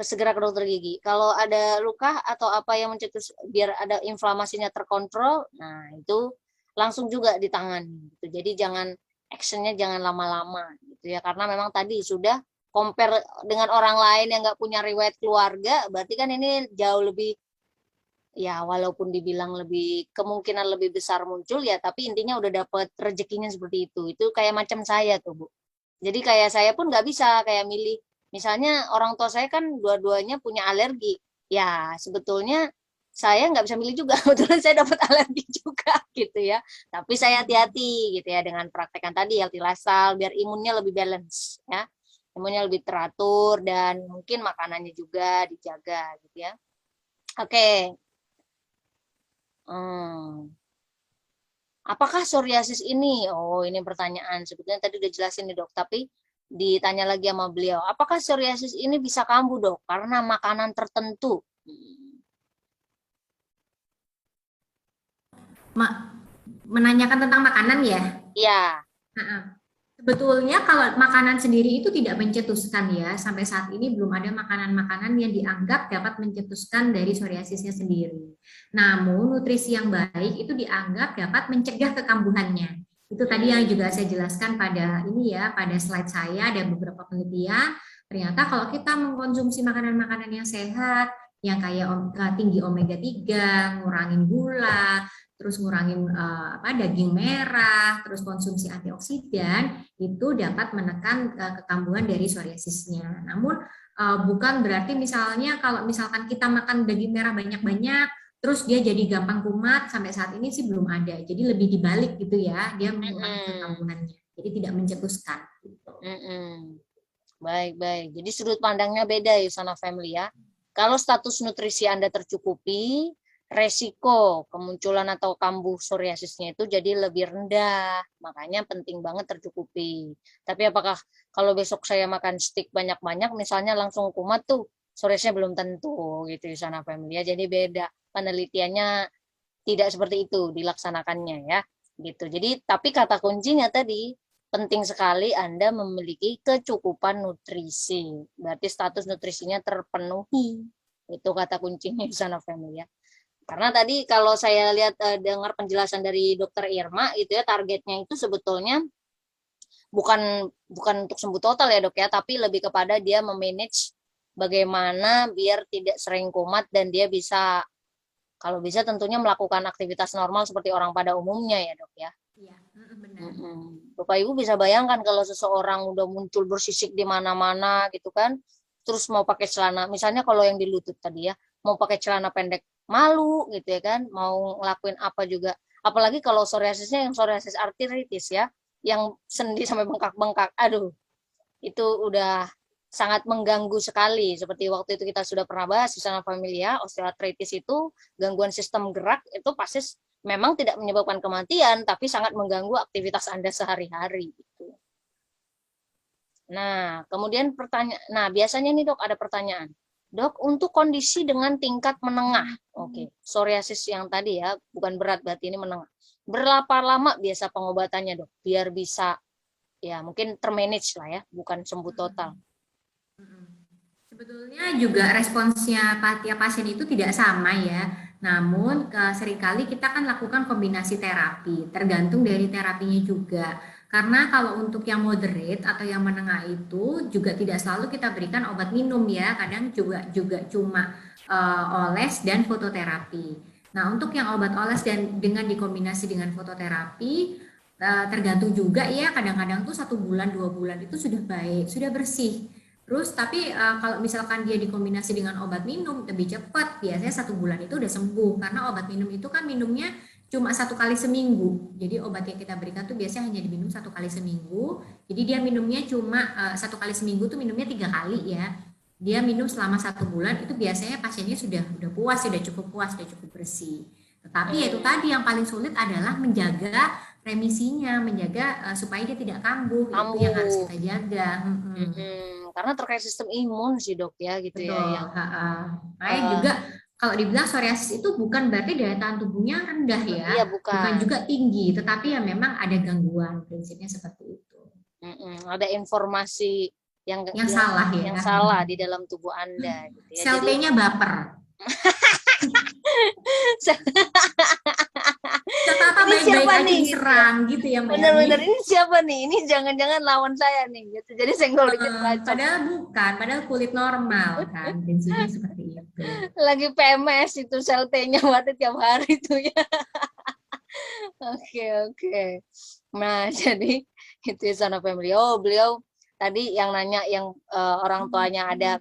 segera ke dokter gigi. Kalau ada luka atau apa yang mencetus biar ada inflamasinya terkontrol, nah itu langsung juga ditangani gitu. Jadi jangan actionnya jangan lama-lama gitu ya, karena memang tadi sudah compare dengan orang lain yang nggak punya riwayat keluarga, berarti kan ini jauh lebih ya, walaupun dibilang lebih kemungkinan lebih besar muncul ya, tapi intinya udah dapat rezekinya seperti itu. Itu kayak macam saya tuh, Bu. Jadi kayak saya pun nggak bisa kayak milih. Misalnya orang tua saya kan dua-duanya punya alergi. Ya, sebetulnya saya nggak bisa milih juga. Kebetulan saya dapat alergi juga gitu ya. Tapi saya hati-hati gitu ya dengan praktekan tadi healthy lifestyle biar imunnya lebih balance ya. Imunnya lebih teratur dan mungkin makanannya juga dijaga gitu ya. Oke. Apakah psoriasis ini? Oh, ini pertanyaan. Sebetulnya tadi udah jelasin nih, Dok, tapi ditanya lagi sama beliau. Apakah psoriasis ini bisa kambuh, Dok, karena makanan tertentu? Menanyakan tentang makanan ya? Iya. Sebetulnya kalau makanan sendiri itu tidak mencetuskan ya, sampai saat ini belum ada makanan-makanan yang dianggap dapat mencetuskan dari psoriasisnya sendiri. Namun nutrisi yang baik itu dianggap dapat mencegah kekambuhannya. Itu tadi yang juga saya jelaskan pada ini ya, pada slide saya ada beberapa penelitian. Ternyata kalau kita mengkonsumsi makanan-makanan yang sehat, yang kayak tinggi omega 3, ngurangin gula, terus ngurangin daging merah, terus konsumsi antioksidan, itu dapat menekan kekambuhan dari psoriasisnya. Namun bukan berarti misalnya kalau misalkan kita makan daging merah banyak-banyak, terus dia jadi gampang kumat, sampai saat ini sih belum ada. Jadi lebih dibalik gitu ya, dia mengurangi kekambuhannya. Jadi tidak mencetuskan. Gitu. Baik. Jadi sudut pandangnya beda ya, Sana Family ya. Kalau status nutrisi Anda tercukupi, resiko kemunculan atau kambuh psoriasisnya itu jadi lebih rendah. Makanya penting banget tercukupi. Tapi apakah kalau besok saya makan steak banyak-banyak, misalnya langsung kumat tuh, psoriasisnya belum tentu gitu Sana Family ya. Jadi beda. Penelitiannya tidak seperti itu dilaksanakannya ya. Gitu. Jadi tapi kata kuncinya tadi penting sekali Anda memiliki kecukupan nutrisi. Berarti status nutrisinya terpenuhi. Itu kata kuncinya Sana Family ya. Karena tadi kalau saya lihat dengar penjelasan dari Dokter Irma itu ya targetnya itu sebetulnya bukan untuk sembuh total ya dok ya, tapi lebih kepada dia memanage bagaimana biar tidak sering kumat dan dia bisa kalau bisa tentunya melakukan aktivitas normal seperti orang pada umumnya ya dok ya. Iya, benar. Bapak Ibu bisa bayangkan kalau seseorang udah muncul bersisik di mana-mana gitu kan, terus mau pakai celana, misalnya kalau yang di lutut tadi ya, mau pakai celana pendek malu gitu ya kan, mau ngelakuin apa juga. Apalagi kalau psoriasisnya yang psoriasis artritis ya, yang sendi sampai bengkak-bengkak. Aduh, itu udah sangat mengganggu sekali. Seperti waktu itu kita sudah pernah bahas di sana familia, osteoartritis itu gangguan sistem gerak itu pasti memang tidak menyebabkan kematian, tapi sangat mengganggu aktivitas Anda sehari-hari. Gitu. Nah, kemudian biasanya nih dok ada pertanyaan. Dok, untuk kondisi dengan tingkat menengah, oke, psoriasis yang tadi ya, bukan berat berarti ini menengah. Berapa lama biasa pengobatannya dok, biar bisa ya mungkin termanage lah ya, bukan sembuh total. Sebetulnya juga responsnya tiap pasien itu tidak sama ya. Namun seringkali kita kan lakukan kombinasi terapi, tergantung dari terapinya juga. Karena kalau untuk yang moderate atau yang menengah itu juga tidak selalu kita berikan obat minum ya, kadang juga cuma oles dan fototerapi. Nah, untuk yang obat oles dan dengan dikombinasi dengan fototerapi tergantung juga ya, kadang-kadang tuh 1 bulan 2 bulan itu sudah baik, sudah bersih. Terus tapi kalau misalkan dia dikombinasi dengan obat minum lebih cepat, biasanya 1 bulan itu udah sembuh karena obat minum itu kan minumnya cuma 1 kali seminggu. Jadi obat yang kita berikan tuh biasanya hanya diminum 1 kali seminggu. Jadi dia minumnya cuma 1 kali seminggu tuh minumnya 3 kali ya. Dia minum selama 1 bulan itu biasanya pasiennya sudah puas, sudah cukup puas, sudah cukup bersih. Tetapi itu tadi yang paling sulit adalah menjaga remisinya, menjaga supaya dia tidak kambuh. Itu yang harus kita jaga. Karena terkait sistem imun sih dok ya gitu. Betul, ya. Makanya juga kalau dibilang psoriasis itu bukan berarti daya tahan tubuhnya rendah ya, iya, bukan juga tinggi, tetapi ya memang ada gangguan, prinsipnya seperti itu. Ada informasi yang salah ya, yang salah di dalam tubuh Anda gitu ya. Sel T-nya baper. Apa baik-baik aja diserang gitu ya Mbak. Benar-benar ini siapa nih? Ini jangan-jangan lawan saya nih gitu. Jadi senggol dikit bacok. Padahal kulit normal kan, prinsipnya seperti itu. Lagi PMS itu sel T-nya berarti tiap hari itu ya. Oke. Nah, jadi itu Sana Family. Oh, beliau tadi yang nanya yang orang tuanya ada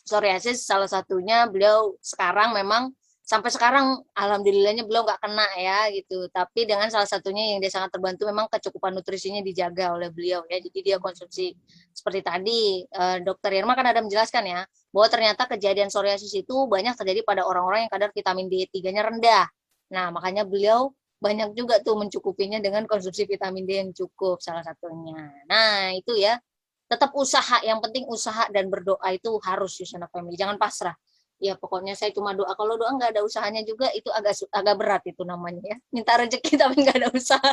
psoriasis, salah satunya beliau sekarang memang sampai sekarang alhamdulillahnya beliau nggak kena ya gitu. Tapi dengan salah satunya yang dia sangat terbantu memang kecukupan nutrisinya dijaga oleh beliau ya. Jadi dia konsumsi seperti tadi Dokter Irma kan ada menjelaskan ya bahwa ternyata kejadian psoriasis itu banyak terjadi pada orang-orang yang kadar vitamin D3-nya rendah. Nah, makanya beliau banyak juga tuh mencukupinya dengan konsumsi vitamin D yang cukup salah satunya. Nah, itu ya. Tetap usaha, yang penting usaha dan berdoa itu harus Yusana Family, jangan pasrah. Ya pokoknya saya cuma doa, kalau doa nggak ada usahanya juga itu agak berat itu namanya ya. Minta rezeki tapi nggak ada usaha.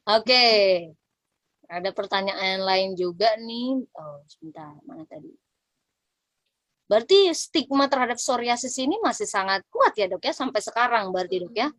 Oke. Ada pertanyaan lain juga nih. Oh, sebentar, mana tadi? Berarti stigma terhadap psoriasis ini masih sangat kuat ya dok ya, sampai sekarang berarti dok ya?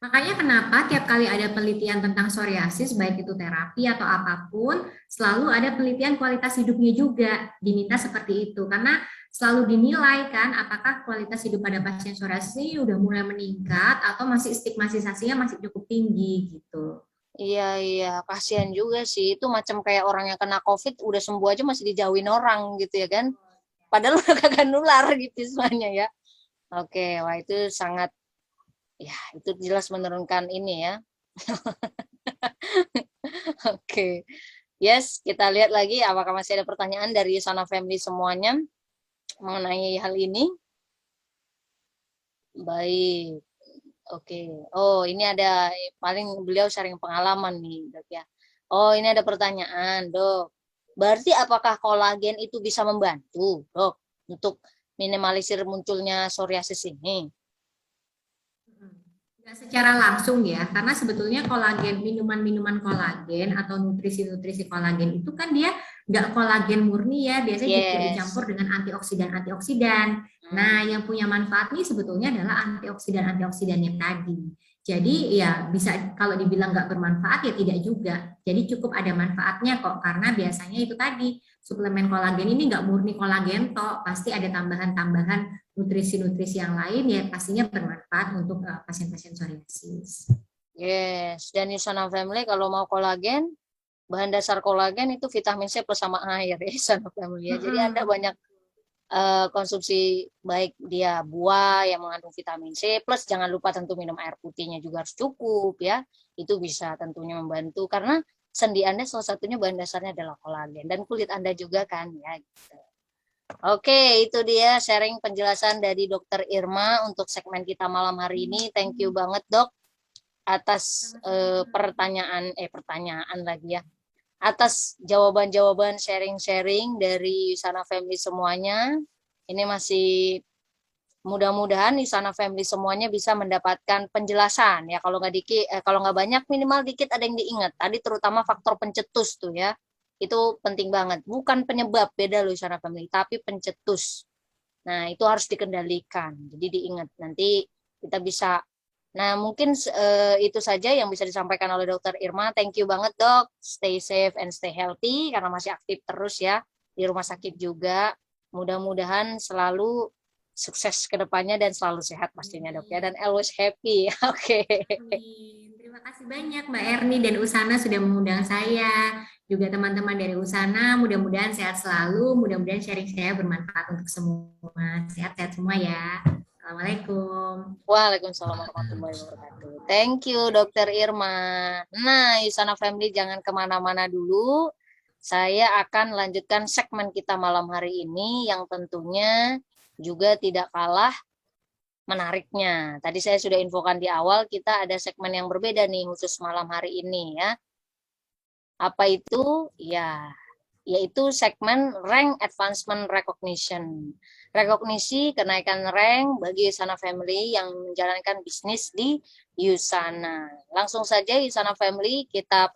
Makanya kenapa tiap kali ada penelitian tentang psoriasis, baik itu terapi atau apapun, selalu ada penelitian kualitas hidupnya juga, diminta seperti itu. Karena selalu dinilai kan, apakah kualitas hidup pada pasien psoriasis ini udah mulai meningkat atau masih stigmatisasinya masih cukup tinggi gitu. Iya, kasihan juga sih. Itu macam kayak orang yang kena COVID, udah sembuh aja masih dijauhin orang gitu ya kan. Padahal udah kagak nular gitu semuanya ya. Oke, wah itu sangat, ya itu jelas menurunkan ini ya. Oke, yes, kita lihat lagi apakah masih ada pertanyaan dari Sana Family semuanya mengenai hal ini. Baik. Oke. Oh, ini ada paling beliau sharing pengalaman nih, Dok ya. Oh, ini ada pertanyaan, Dok. Berarti apakah kolagen itu bisa membantu, Dok, untuk minimalisir munculnya psoriasis ini? Nggak secara langsung ya, karena sebetulnya kolagen, minuman-minuman kolagen atau nutrisi-nutrisi kolagen itu kan dia nggak kolagen murni ya, biasanya juga Yes. dicampur dengan antioksidan-antioksidan. Nah, yang punya manfaat nih sebetulnya adalah antioksidan-antioksidannya tadi. Jadi ya bisa kalau dibilang nggak bermanfaat ya tidak juga. Jadi cukup ada manfaatnya kok, karena biasanya itu tadi suplemen kolagen ini nggak murni kolagen toh, pasti ada tambahan-tambahan nutrisi-nutrisi yang lain ya pastinya bermanfaat untuk pasien-pasien psoriasis. Yes. Dan Yusana Family kalau mau kolagen, bahan dasar kolagen itu vitamin C plus sama air ya, Yusana Family ya. Jadi Anda banyak konsumsi baik dia buah yang mengandung vitamin C plus jangan lupa tentu minum air putihnya juga harus cukup ya. Itu bisa tentunya membantu karena sendi Anda salah satunya bahan dasarnya adalah kolagen dan kulit Anda juga kan ya gitu. Oke, itu dia sharing penjelasan dari Dokter Irma untuk segmen kita malam hari ini. Thank you banget, Dok, atas pertanyaan lagi ya. Atas jawaban-jawaban sharing-sharing dari Yusana Family semuanya. Ini masih mudah-mudahan Yusana Family semuanya bisa mendapatkan penjelasan ya. Kalau nggak dikit, kalau nggak banyak minimal dikit ada yang diingat. Tadi terutama faktor pencetus tuh ya. Itu penting banget. Bukan penyebab, beda loh Yusana Family, tapi pencetus. Nah, itu harus dikendalikan. Jadi diingat nanti kita bisa. Nah, mungkin itu saja yang bisa disampaikan oleh Dokter Irma. Thank you banget, Dok. Stay safe and stay healthy karena masih aktif terus ya di rumah sakit juga. Mudah-mudahan selalu sukses ke depannya dan selalu sehat pastinya, Dok ya, dan always happy. Oke. Amin. Terima kasih banyak Mbak Erni dan Usana sudah mengundang saya. Juga teman-teman dari Usana, mudah-mudahan sehat selalu, mudah-mudahan sharing saya bermanfaat untuk semua. Sehat-sehat semua ya. Assalamualaikum. Waalaikumsalam warahmatullahi wabarakatuh. Thank you, Dokter Irma. Nah, Yusana Family jangan kemana-mana dulu. Saya akan lanjutkan segmen kita malam hari ini yang tentunya juga tidak kalah menariknya. Tadi saya sudah infokan di awal, kita ada segmen yang berbeda nih khusus malam hari ini ya. Apa itu? Ya, yaitu segmen Rank Advancement Recognition. Rekognisi kenaikan rank bagi Yusana Family yang menjalankan bisnis di Yusana. Langsung saja Yusana Family kita